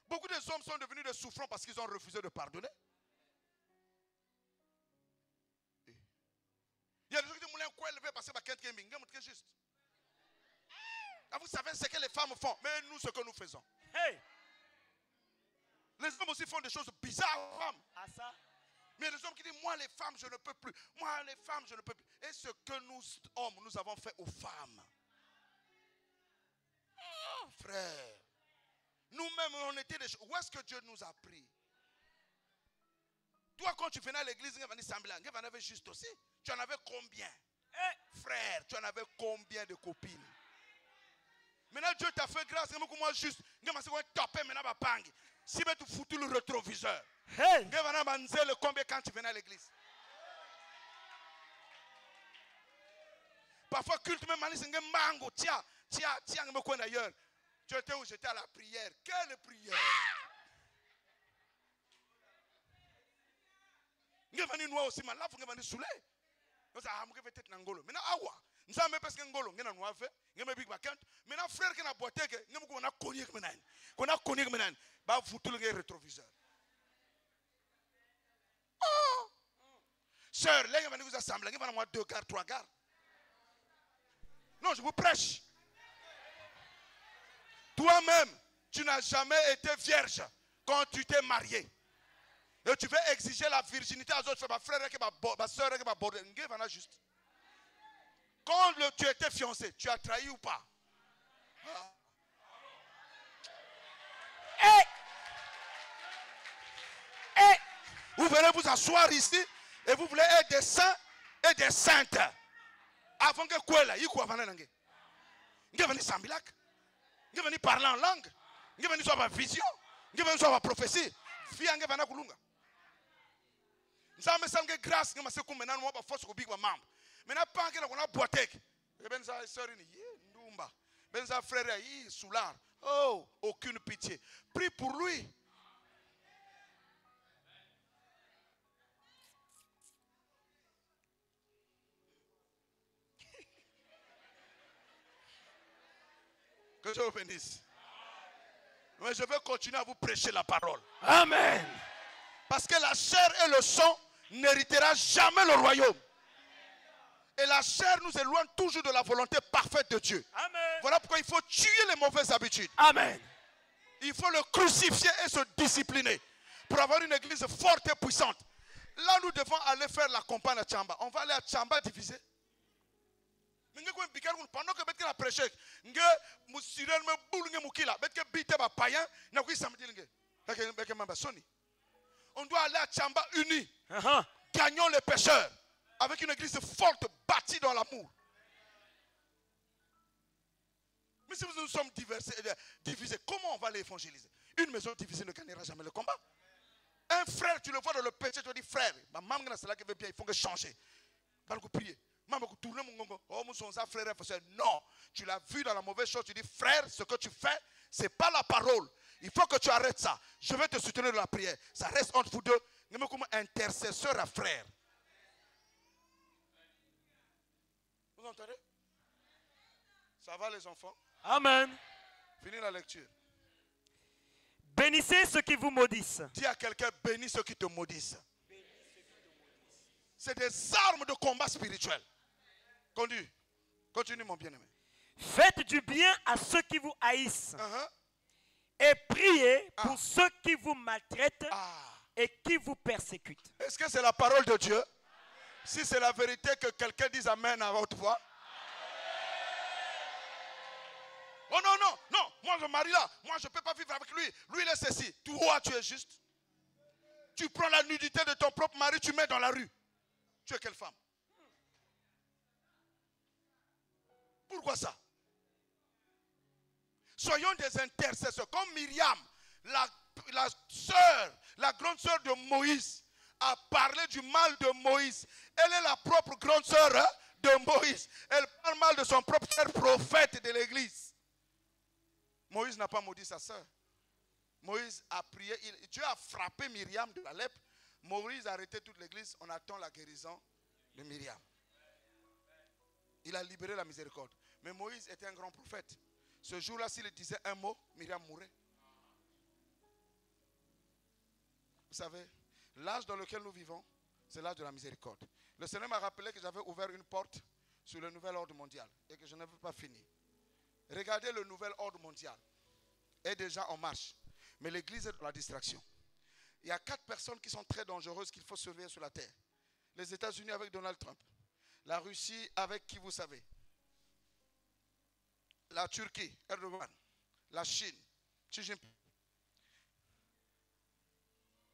Beaucoup de hommes sont devenus des souffrants parce qu'ils ont refusé de pardonner. Il y a des gens qui disent, quoi élevé parce que quelqu'un est juste. Vous savez ce que les femmes font, mais nous, ce que nous faisons. Hey. Les hommes aussi font des choses bizarres aux femmes. À ça. Mais les hommes qui disent, moi les femmes, je ne peux plus. Moi les femmes, je ne peux plus. Et ce que nous, hommes, nous avons fait aux femmes. Oh, frère. Nous-mêmes, on était des choses. Où est-ce que Dieu nous a pris? Toi, quand tu venais à l'église, tu en avais juste aussi. Tu en avais combien? Frère, tu en avais combien de copines? Maintenant, Dieu t'a fait grâce. Moi, juste. Si tu fous le rétroviseur. Hey. Combien quand tu venais à l'église? Parfois, culte même, mango. Tiens, me connais d'ailleurs. Tu étais où? J'étais à la prière. Quelle prière? Nous venons nous aussi, mais là, vous venez saouler. Nous avons fait ngolo. Maintenant, awa. Nous avons fait ngolo. Nous avons fait. Nous avons fait. Maintenant, frère, qui n'a pas boité, nous avons connu comme ça. Qu'on a connu comme ça. Bah, vous tout le rétroviseur. Oh! Sœur, là, vous vous assemblez. Vous avez 2 gardes, 3 gardes. Non, je vous prêche. Toi-même, tu n'as jamais été vierge quand tu t'es marié. Et tu veux exiger la virginité à autres frères et ma soeur et ma bordel. Juste. Quand tu étais fiancé, tu as trahi ou pas? Ah. Vous venez vous asseoir ici et vous voulez être des saints et des saintes. Avant que quoi là, il quoi avant l'angue. Vous venez sambilak. Vous venez parler en langue. Vous venez sur ma vision. Vous venez sur ma prophétie. Fia nge vana kulunga. Nzambe sange grâce nge maseku mena no ba force ko big mambo. Mena panke na kona boatek. Benza sœur ni ndumba. Benza frère yi soulard. Oh, aucune pitié. Prie pour lui. Que Dieu vous bénisse. Mais je vais continuer à vous prêcher la parole. Amen. Parce que la chair et le sang n'héritera jamais le royaume. Et la chair nous éloigne toujours de la volonté parfaite de Dieu. Amen. Voilà pourquoi il faut tuer les mauvaises habitudes. Amen. Il faut le crucifier et se discipliner pour avoir une église forte et puissante. Là, nous devons aller faire la campagne à Tchamba. On va aller à Tchamba diviser. Pendant que Betke a prêché, on doit aller à Tchamba unis. Gagnons les pécheurs avec une église forte bâtie dans l'amour. Mais si nous sommes divisés, comment on va les évangéliser? Une maison divisée ne gagnera jamais le combat. Un frère, tu le vois dans le péché, tu dis frère, ma maman c'est là qui veut bien, il faut que changer. Dans le prier. Non, tu l'as vu dans la mauvaise chose, tu dis frère, ce que tu fais, ce n'est pas la parole. Il faut que tu arrêtes ça. Je vais te soutenir dans la prière. Ça reste entre vous deux. Comme intercesseur à frère. Vous entendez? Ça va les enfants? Amen. Finis la lecture. Bénissez ceux qui vous maudissent. Dis à quelqu'un, bénis ceux qui te maudissent. C'est des armes de combat spirituel. Continue mon bien-aimé. Faites du bien à ceux qui vous haïssent. Et priez pour ceux qui vous maltraitent et qui vous persécutent. Est-ce que c'est la parole de Dieu? Si c'est la vérité, que quelqu'un dise amen à haute voix. Oh non, non, non, moi je marie là, moi je ne peux pas vivre avec lui. Lui il est ceci. Toi tu es juste. Tu prends la nudité de ton propre mari, tu mets dans la rue. Tu es quelle femme? Pourquoi ça? Soyons des intercesseurs. Comme Myriam, la sœur, la grande sœur de Moïse, a parlé du mal de Moïse. Elle est la propre grande sœur de Moïse. Elle parle mal de son propre frère prophète de l'église. Moïse n'a pas maudit sa sœur. Moïse a prié. Dieu a frappé Myriam de la lèpre. Moïse a arrêté toute l'église. On attend la guérison de Myriam. Il a libéré la miséricorde. Mais Moïse était un grand prophète. Ce jour-là, s'il disait un mot, Myriam mourait. Vous savez, l'âge dans lequel nous vivons, c'est l'âge de la miséricorde. Le Seigneur m'a rappelé que j'avais ouvert une porte sur le nouvel ordre mondial et que je n'avais pas fini. Regardez, le nouvel ordre mondial est déjà en marche. Mais l'église est dans la distraction. Il y a 4 personnes qui sont très dangereuses qu'il faut surveiller sur la terre. Les États-Unis avec Donald Trump. La Russie avec qui vous savez. La Turquie, Erdogan. La Chine, Xi Jinping.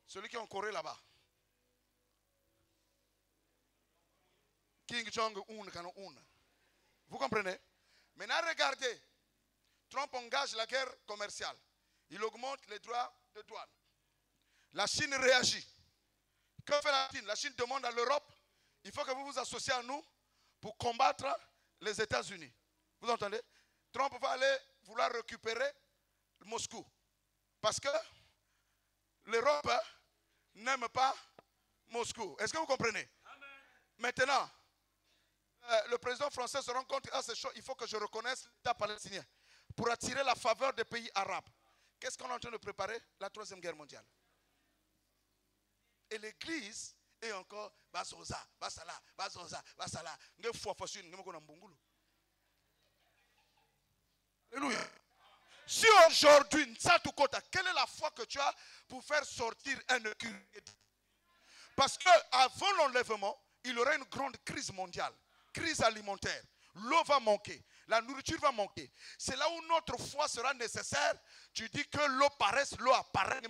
Celui qui est en Corée là-bas. Kim Jong-un. Vous comprenez? Maintenant regardez. Trump engage la guerre commerciale. Il augmente les droits de douane. La Chine réagit. Que fait la Chine? La Chine demande à l'Europe, il faut que vous vous associez à nous pour combattre les États-Unis. Vous entendez? Trump va aller vouloir récupérer Moscou. Parce que l'Europe n'aime pas Moscou. Est-ce que vous comprenez? Amen. Maintenant, le président français se rend compte que c'est chaud, il faut que je reconnaisse l'État palestinien pour attirer la faveur des pays arabes. Qu'est-ce qu'on est en train de préparer? La 3e guerre mondiale. Et l'église est encore Basoza, Basala, Basoza, Basala. Alléluia. Si aujourd'hui, quelle est la foi que tu as pour faire sortir un écureuil? Parce qu'avant l'enlèvement, il y aura une grande crise mondiale, crise alimentaire. L'eau va manquer, la nourriture va manquer. C'est là où notre foi sera nécessaire. Tu dis que l'eau paraisse, l'eau apparaît.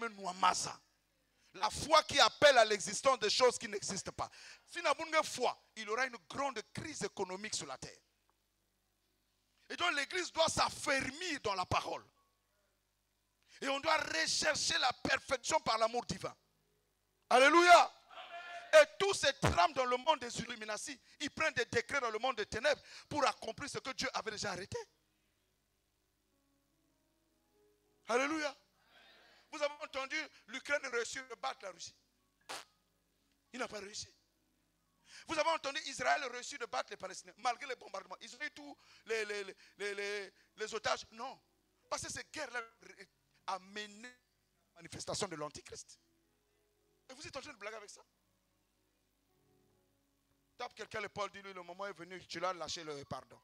La foi qui appelle à l'existence des choses qui n'existent pas. Si nous avons une foi, il y aura une grande crise économique sur la terre. Et donc l'église doit s'affermir dans la parole. Et on doit rechercher la perfection par l'amour divin. Alléluia. Et tous ces trames dans le monde des Illuminati, ils prennent des décrets dans le monde des ténèbres pour accomplir ce que Dieu avait déjà arrêté. Alléluia. Vous avez entendu, l'Ukraine réussit à battre la Russie. Il n'a pas réussi. Vous avez entendu, Israël réussit à battre les Palestiniens, malgré les bombardements. Ils ont eu tous les otages. Non. Parce que cette guerre-là a mené à la manifestation de l'Antichrist. Et vous êtes en train de blaguer avec ça? Tape quelqu'un l'épaule, dis-lui, le moment est venu, tu l'as lâché le pardon.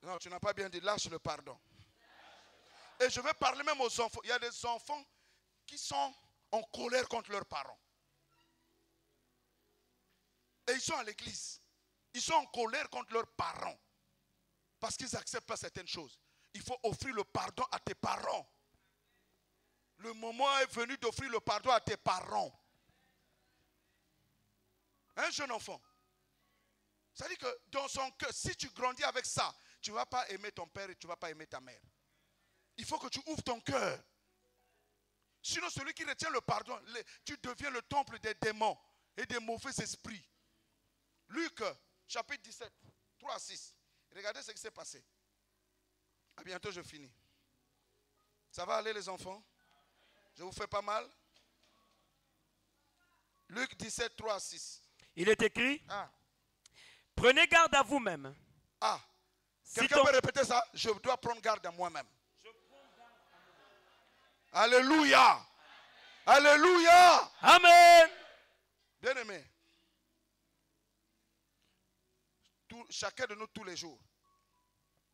Non, tu n'as pas bien dit, lâche le pardon. Et je vais parler même aux enfants. Il y a des enfants qui sont en colère contre leurs parents. Et ils sont à l'église. Ils sont en colère contre leurs parents. Parce qu'ils n'acceptent pas certaines choses. Il faut offrir le pardon à tes parents. Le moment est venu d'offrir le pardon à tes parents. Un jeune enfant. Ça dit que dans son cœur, si tu grandis avec ça, tu ne vas pas aimer ton père et tu ne vas pas aimer ta mère. Il faut que tu ouvres ton cœur. Sinon, celui qui retient le pardon, tu deviens le temple des démons et des mauvais esprits. Luc, chapitre 17, 3 à 6. Regardez ce qui s'est passé. À bientôt, je finis. Ça va aller, les enfants? Je vous fais pas mal? Luc 17, 3 à 6. Il est écrit, Ah. prenez garde à vous-même. Ah. Si Quelqu'un ton- peut répéter ça? Je dois prendre garde à moi-même. Alléluia. Alléluia. Amen. Bien-aimé, chacun de nous tous les jours,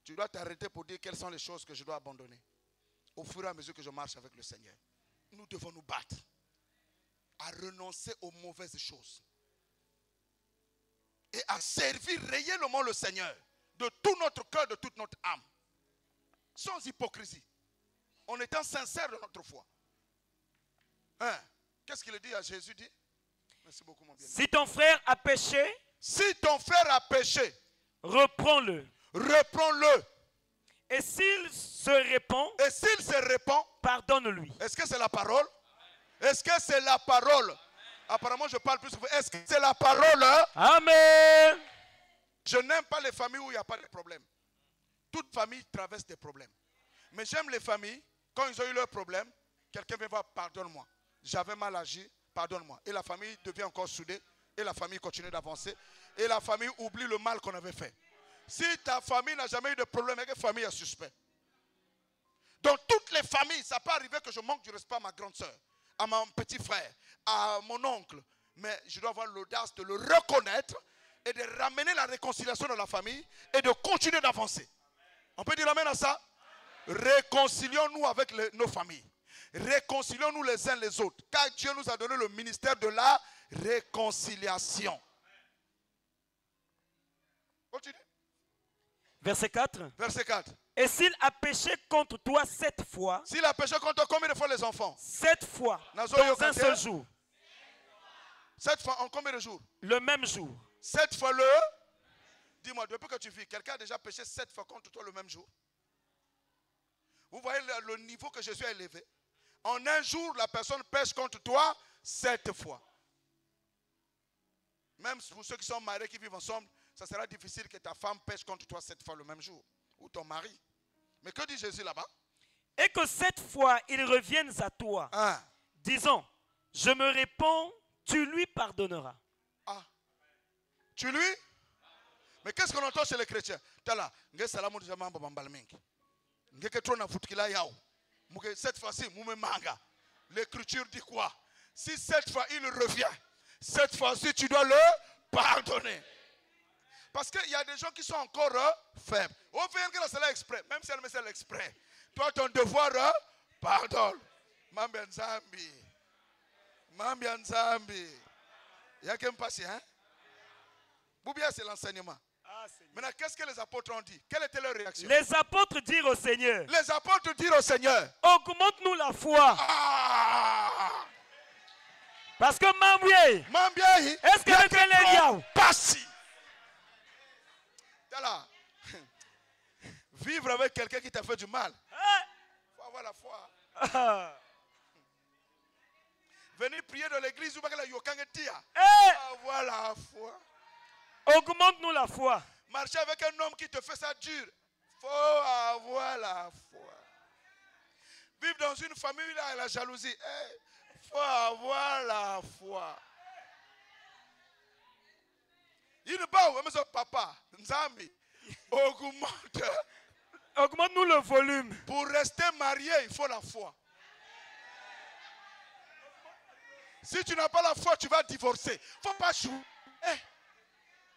tu dois t'arrêter pour dire quelles sont les choses que je dois abandonner. Au fur et à mesure que je marche avec le Seigneur, nous devons nous battre à renoncer aux mauvaises choses et à servir réellement le Seigneur de tout notre cœur, de toute notre âme, sans hypocrisie, en étant sincère de notre foi. Hein? Qu'est-ce qu'il dit à Jésus dit? Merci beaucoup, mon bien-aimé. Si ton frère a péché, Si ton frère a péché, reprends-le. reprends-le. Et s'il se répand, Et s'il se répand, pardonne-lui. est-ce que c'est la parole? Est-ce que c'est la parole? Apparemment, je parle plus. Est-ce que c'est la parole? Amen. Je n'aime pas les familles où il n'y a pas de problème. Toute famille traverse des problèmes. Mais j'aime les familles, quand ils ont eu leurs problèmes, quelqu'un vient voir, pardonne-moi. J'avais mal agi, pardonne-moi. Et la famille devient encore soudée. Et la famille continue d'avancer. Et la famille oublie le mal qu'on avait fait. Si ta famille n'a jamais eu de problème, avec la famille est suspect. Dans toutes les familles, ça peut arriver que je manque du respect à ma grande soeur, à mon petit frère, à mon oncle. Mais je dois avoir l'audace de le reconnaître et de ramener la réconciliation dans la famille et de continuer d'avancer. On peut dire amen à ça? Réconcilions-nous avec nos familles. Réconcilions-nous les uns les autres. Car Dieu nous a donné le ministère de la réconciliation. Continue. Verset 4. Verset 4. Et s'il a péché contre toi 7 fois, S'il a péché contre toi, combien de fois les enfants? 7 fois, Nazo dans un Yokate. seul jour, 7 fois en combien de jours? le même jour. 7 fois le... Dis-moi, depuis que tu vis, quelqu'un a déjà péché 7 fois contre toi le même jour? Vous voyez le niveau que Jésus a élevé? En un jour, la personne pêche contre toi 7 fois. Même pour ceux qui sont mariés, qui vivent ensemble, ça sera difficile que ta femme pêche contre toi 7 fois le même jour. Ou ton mari. Mais que dit Jésus là-bas? Et que 7 fois ils reviennent à toi, Hein? disant, je me réponds, tu lui pardonneras. Ah. Tu lui? Mais qu'est-ce qu'on entend chez les chrétiens? Tala, cette fois-ci, l'écriture dit quoi? Si cette fois il revient, cette fois-ci tu dois le pardonner. Parce qu'il y a des gens qui sont encore faibles. Au fait que c'est exprès, même si elle me fait l'exprès. Toi, ton devoir, pardonne. Mambian Zambi. Mambian Zambi. Il y a qu'un patient, hein? Boubia, c'est l'enseignement. Maintenant, qu'est-ce que les apôtres ont dit? Quelle était leur réaction? Les apôtres dirent au Seigneur, Les apôtres dirent au Seigneur, augmente-nous la foi. ah! Parce que Mambié, Mambiahi, est-ce que le Kéléniaou? passi. Là. Vivre avec quelqu'un qui t'a fait du mal. Il faut avoir la foi. Venir prier dans l'église ou avoir la foi. Augmente-nous la foi. Marcher avec un homme qui te fait ça dur. Il faut avoir la foi. Vivre dans une famille là, la jalousie. Il faut avoir la foi. Il ne pas où son papa, Nzambi, augmente. Augmente-nous le volume. Pour rester marié, il faut la foi. Si tu n'as pas la foi, tu vas divorcer. Il ne faut pas jouer. Il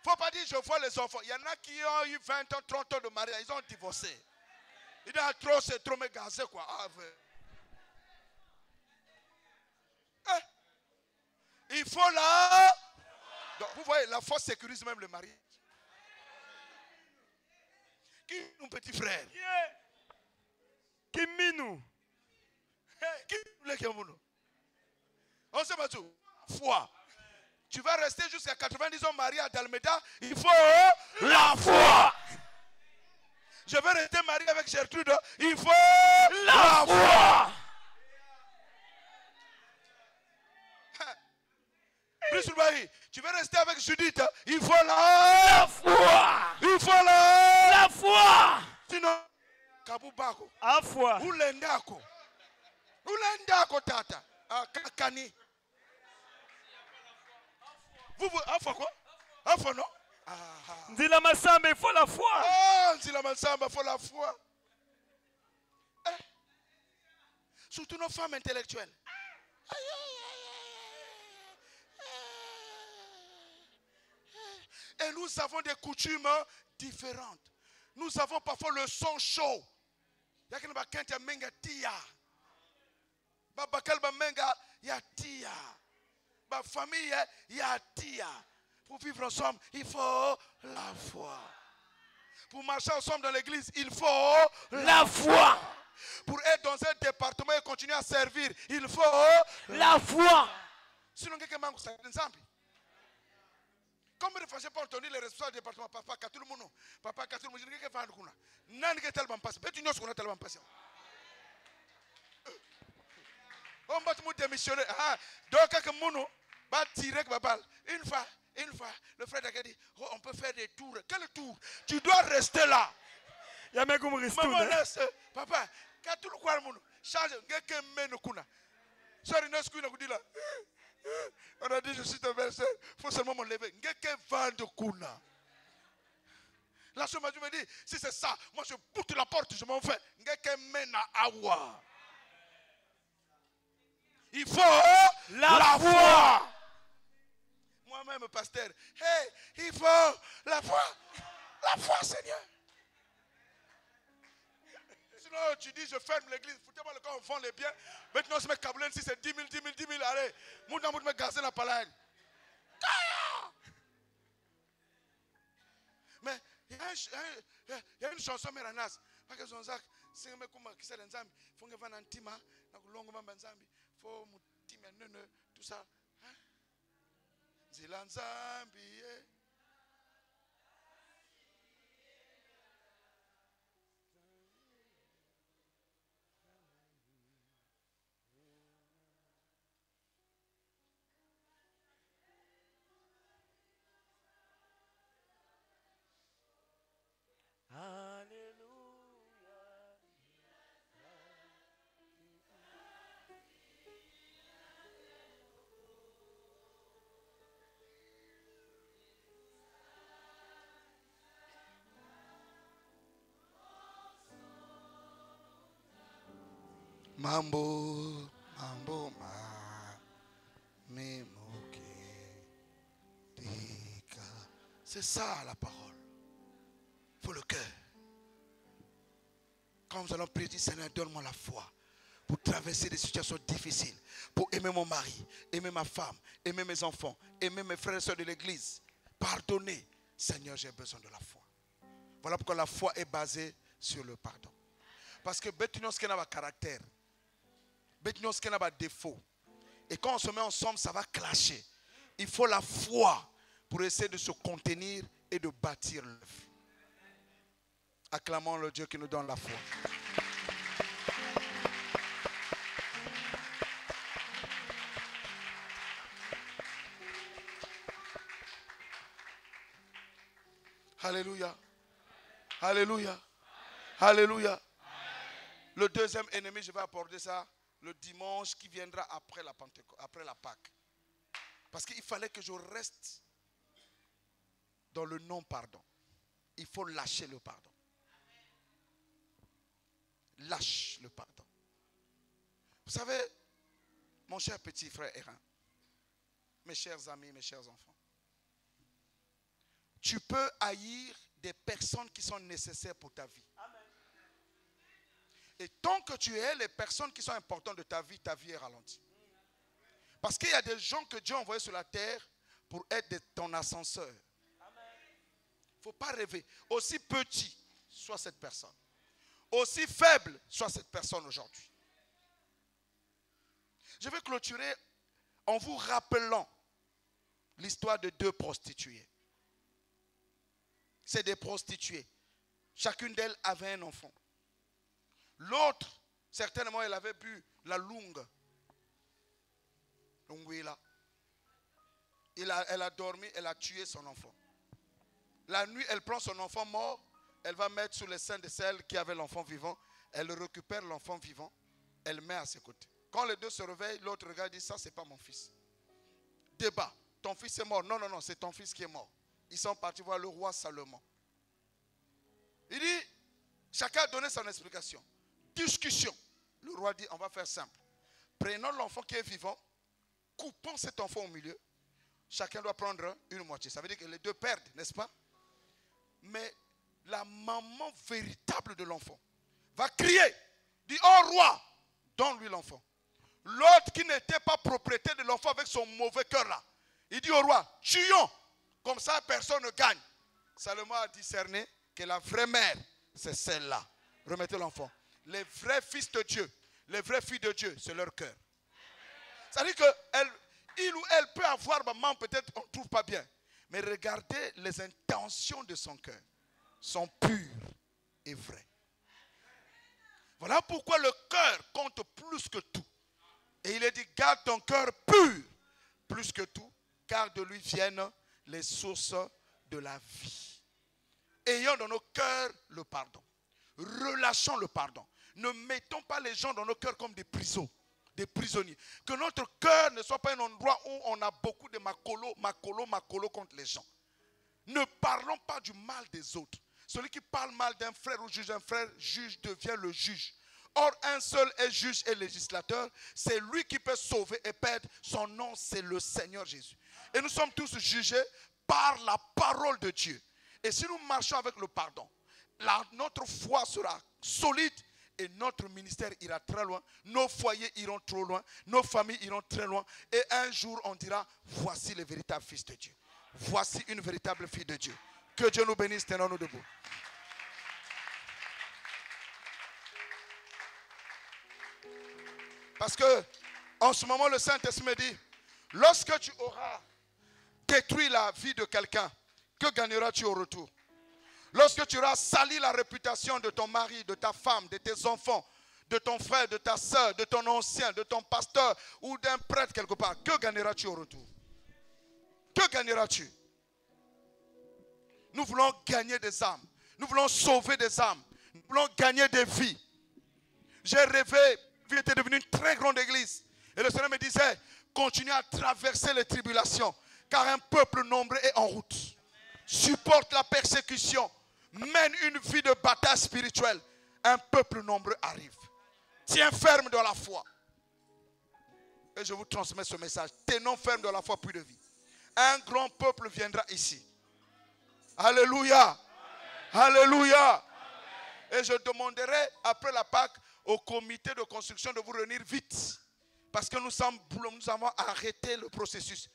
ne faut pas dire je vois les enfants. Il y en a qui ont eu 20 ans, 30 ans de mariage, ils ont divorcé. Il a trop, c'est trop me gazé quoi. Il faut la. Donc, vous voyez, la foi sécurise même le mariage. Qui est mon petit frère? Qui minou? Qui est mon? On sait pas tout. Foi. Tu vas rester jusqu'à 90 ans marié à Dalméda. Il faut la foi. Je vais rester marié avec Gertrude. Il faut la foi. Tu veux rester avec Judith, il faut la foi. Il faut la foi. Sinon, Kabubako. À foi. Ulendako. Ulendako tata. Kakani. Vous, à foi quoi? À foi non? Ndila Massamba, il faut la foi. Oh, Ndila Massamba, il faut la foi. Surtout nos femmes intellectuelles. Et nous avons des coutumes différentes. Nous avons parfois le son chaud. Il y a qui n'a menga tia. Babakal menga ya tia. Ma famille ya tia. Pour vivre ensemble, il faut la foi. Pour marcher ensemble dans l'église, il faut la foi. Pour être dans un département et continuer à servir, il faut la foi. Sinon, quelqu'un manque ça. Comme il ne faisait pas entendu les responsables du département, papa, tout le monde, papa, tout le monde, je ne sais pas ce qu'on a. Nan que tellement passé, mais tu n'as ce qu'on a tellement passé. On va te démissionner. Donc, quelqu'un monde va tirer la balle. Une fois, le frère a dit, oh, on peut faire des tours. Quel tour? Tu dois rester là. Il y a même comme reste. Maman, laisse, papa, quand tout le monde change, quelqu'un mène kuna. Sorry, n'est-ce qu'on a dit là? On a dit, je suis ton verset, il faut seulement me lever. Quelqu'un vend de kuna. La somme me dit, si c'est ça, moi je pousse la porte, je m'en vais. Quelqu'un mène à Awa. Il faut la foi. Moi-même, pasteur, hey, il faut la foi. La foi, Seigneur. Sinon, tu dis, je ferme l'église. Foutez-moi le corps, on vend les biens. Maintenant, on se met câblé, si c'est 10 000, 10 000, 10 000, allez. Mouna, me gazer la palade. Mais il y a une chanson, Méranas. Parce que son sac, c'est un mec qui s'est dans Zambi. Il faut que vous ayez un tima, il faut tout ça. Zilan Zambi. Mambo, mambo, c'est ça la parole. Pour le cœur. Quand nous allons prier, Seigneur, donne-moi la foi pour traverser des situations difficiles, pour aimer mon mari, aimer ma femme, aimer mes enfants, aimer mes frères et soeurs de l'église. Pardonner. Seigneur, j'ai besoin de la foi. Voilà pourquoi la foi est basée sur le pardon. Parce que Bétunios qui n'a pas caractère, Bétunios qui n'a pas défaut. Et quand on se met ensemble, ça va clasher. Il faut la foi pour essayer de se contenir et de bâtir l'œuvre. Acclamons le Dieu qui nous donne la foi. Alléluia. Alléluia. Alléluia. Le deuxième ennemi, je vais aborder ça le dimanche qui viendra après la Pentecôte, après la Pâque. Parce qu'il fallait que je reste dans le non-pardon. Il faut lâcher le pardon. Lâche le pardon. Vous savez, mon cher petit frère Hérin, mes chers amis, mes chers enfants, tu peux haïr des personnes qui sont nécessaires pour ta vie. Amen. Et tant que tu hais les personnes qui sont importantes de ta vie est ralentie. Parce qu'il y a des gens que Dieu a envoyés sur la terre pour être ton ascenseur. Il ne faut pas rêver. Aussi petit soit cette personne, aussi faible soit cette personne aujourd'hui. Je vais clôturer en vous rappelant l'histoire de 2 prostituées. C'est des prostituées. Chacune d'elles avait un enfant. L'autre, certainement, elle avait bu la lungue. Lunguila. Elle a dormi, elle a tué son enfant. La nuit, elle prend son enfant mort, elle va mettre sous les seins de celle qui avait l'enfant vivant. Elle récupère l'enfant vivant, elle met à ses côtés. Quand les deux se réveillent, l'autre regarde et dit, ça, c'est pas mon fils. Débat. Ton fils est mort. Non, non, non, c'est ton fils qui est mort. Ils sont partis voir le roi Salomon. Il dit, chacun a donné son explication. Discussion. Le roi dit, on va faire simple. Prenons l'enfant qui est vivant, coupons cet enfant au milieu. Chacun doit prendre une moitié. Ça veut dire que les deux perdent, n'est-ce pas? Mais la maman véritable de l'enfant va crier, dit, oh roi, donne-lui l'enfant. L'autre qui n'était pas propriétaire de l'enfant avec son mauvais cœur là, il dit au roi, tuons, comme ça personne ne gagne. Salomon a discerné que la vraie mère, c'est celle-là. Remettez l'enfant. Les vrais fils de Dieu, les vraies filles de Dieu, c'est leur cœur. C'est-à-dire qu'il ou elle peut avoir maman, peut-être on ne trouve pas bien. Mais regardez les intentions de son cœur. Sont pures et vraies. Voilà pourquoi le cœur compte plus que tout. Et il est dit, garde ton cœur pur, plus que tout, car de lui viennent les sources de la vie. Ayons dans nos cœurs le pardon. Relâchons le pardon. Ne mettons pas les gens dans nos cœurs comme des prisons, des prisonniers. Que notre cœur ne soit pas un endroit où on a beaucoup de macolo contre les gens. Ne parlons pas du mal des autres. Celui qui parle mal d'un frère ou juge un frère, juge devient le juge. Or, un seul est juge et législateur. C'est lui qui peut sauver et perdre. Son nom, c'est le Seigneur Jésus. Et nous sommes tous jugés par la parole de Dieu. Et si nous marchons avec le pardon, notre foi sera solide et notre ministère ira très loin. Nos foyers iront trop loin. Nos familles iront très loin. Et un jour, on dira, voici le véritable fils de Dieu. Voici une véritable fille de Dieu. Que Dieu nous bénisse, tenons-nous debout. Parce que, en ce moment, le Saint-Esprit dit, lorsque tu auras détruit la vie de quelqu'un, que gagneras-tu au retour? Lorsque tu auras sali la réputation de ton mari, de ta femme, de tes enfants, de ton frère, de ta soeur, de ton ancien, de ton pasteur ou d'un prêtre quelque part, que gagneras-tu au retour? Que gagneras-tu? Nous voulons gagner des âmes. Nous voulons sauver des âmes. Nous voulons gagner des vies. J'ai rêvé, la vie était devenue une très grande église. Et le Seigneur me disait, continue à traverser les tribulations, car un peuple nombreux est en route. Supporte la persécution. Mène une vie de bataille spirituelle. Un peuple nombreux arrive. Tiens ferme dans la foi. Et je vous transmets ce message. Tenons ferme dans la foi, puis de vie. Un grand peuple viendra ici. Alléluia. Amen. Alléluia. Amen. Et je demanderai après la Pâque au comité de construction de vous réunir vite. Parce que nous avons arrêté le processus.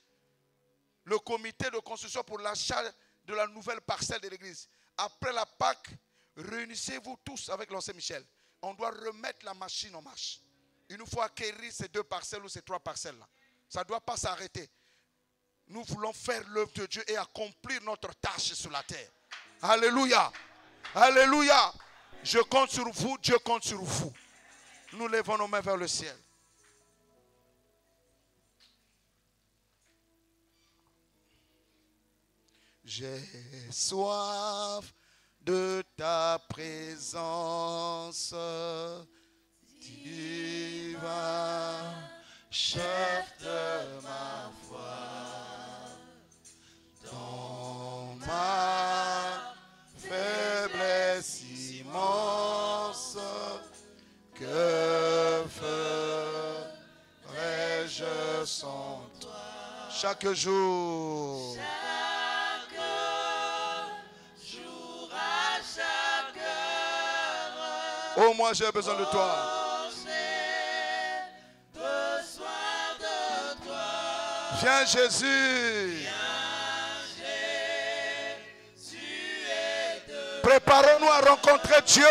Le comité de construction pour l'achat de la nouvelle parcelle de l'église. Après la Pâque, réunissez-vous tous avec l'ancien Michel. On doit remettre la machine en marche. Il nous faut acquérir ces 2 parcelles ou ces 3 parcelles-là. Ça ne doit pas s'arrêter. Nous voulons faire l'œuvre de Dieu et accomplir notre tâche sur la terre. Alléluia. Alléluia. Je compte sur vous, Dieu compte sur vous. Nous levons nos mains vers le ciel. J'ai soif de ta présence, divin chef de ma foi. Dans ma faiblesse immense, que ferais-je sans toi? Chaque jour. Oh, moi j'ai besoin de toi. Viens Jésus. Préparons-nous à rencontrer Dieu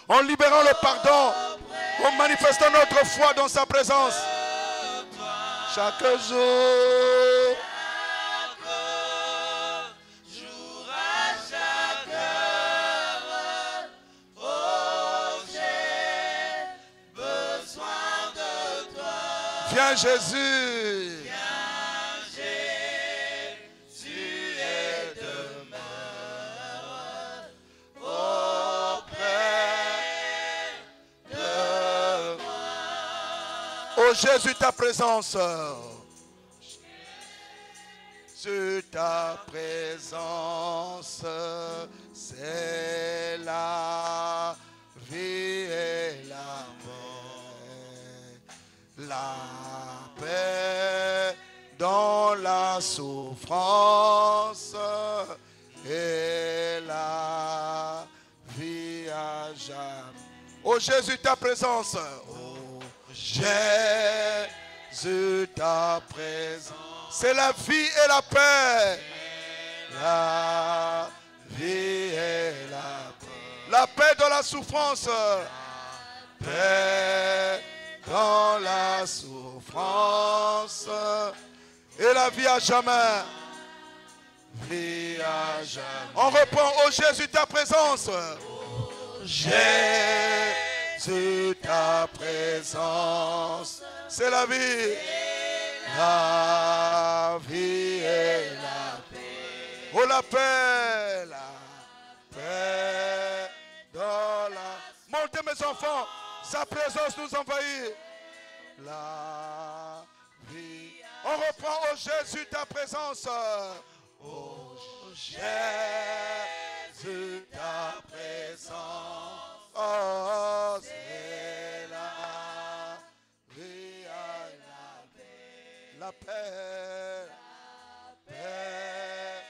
en libérant le pardon, en manifestant notre foi dans sa présence. Chaque jour. Viens Jésus. Viens Jésus et demeure auprès de moi. Oh Jésus, ta présence. Jésus, ta présence, c'est la vie et la paix. La paix dans la souffrance et la vie à jamais. Oh Jésus, ta présence. Oh Jésus, ta présence. C'est la vie et la paix. La vie et la paix. La paix dans la souffrance. Paix dans la souffrance et la vie à jamais. Vie à jamais. On reprend. Oh Jésus, ta présence. Oh Jésus, ta présence. C'est la vie. La vie et la paix. Oh la paix. La paix dans la... Montez mes enfants. Sa présence nous envahit. La vie. On reprend. Oh Jésus, ta présence. Oh Jésus, ta présence. Oh, c'est la vie à la paix. La paix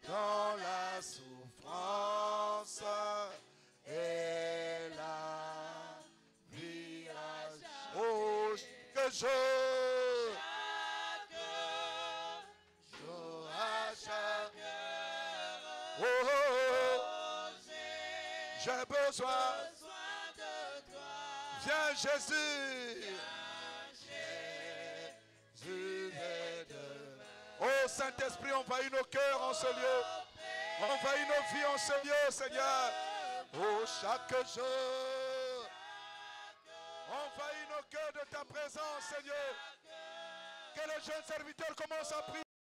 dans la souffrance et la vie à jamais. Oh, que je j'ai besoin de toi. Viens Jésus. Jésus est de... Oh Saint-Esprit, envahis nos cœurs en ce lieu. Envahis nos vies en ce lieu, Seigneur. Oh, chaque jour. Envahis nos cœurs de ta présence, Seigneur. Que les jeunes serviteurs commencent à prier.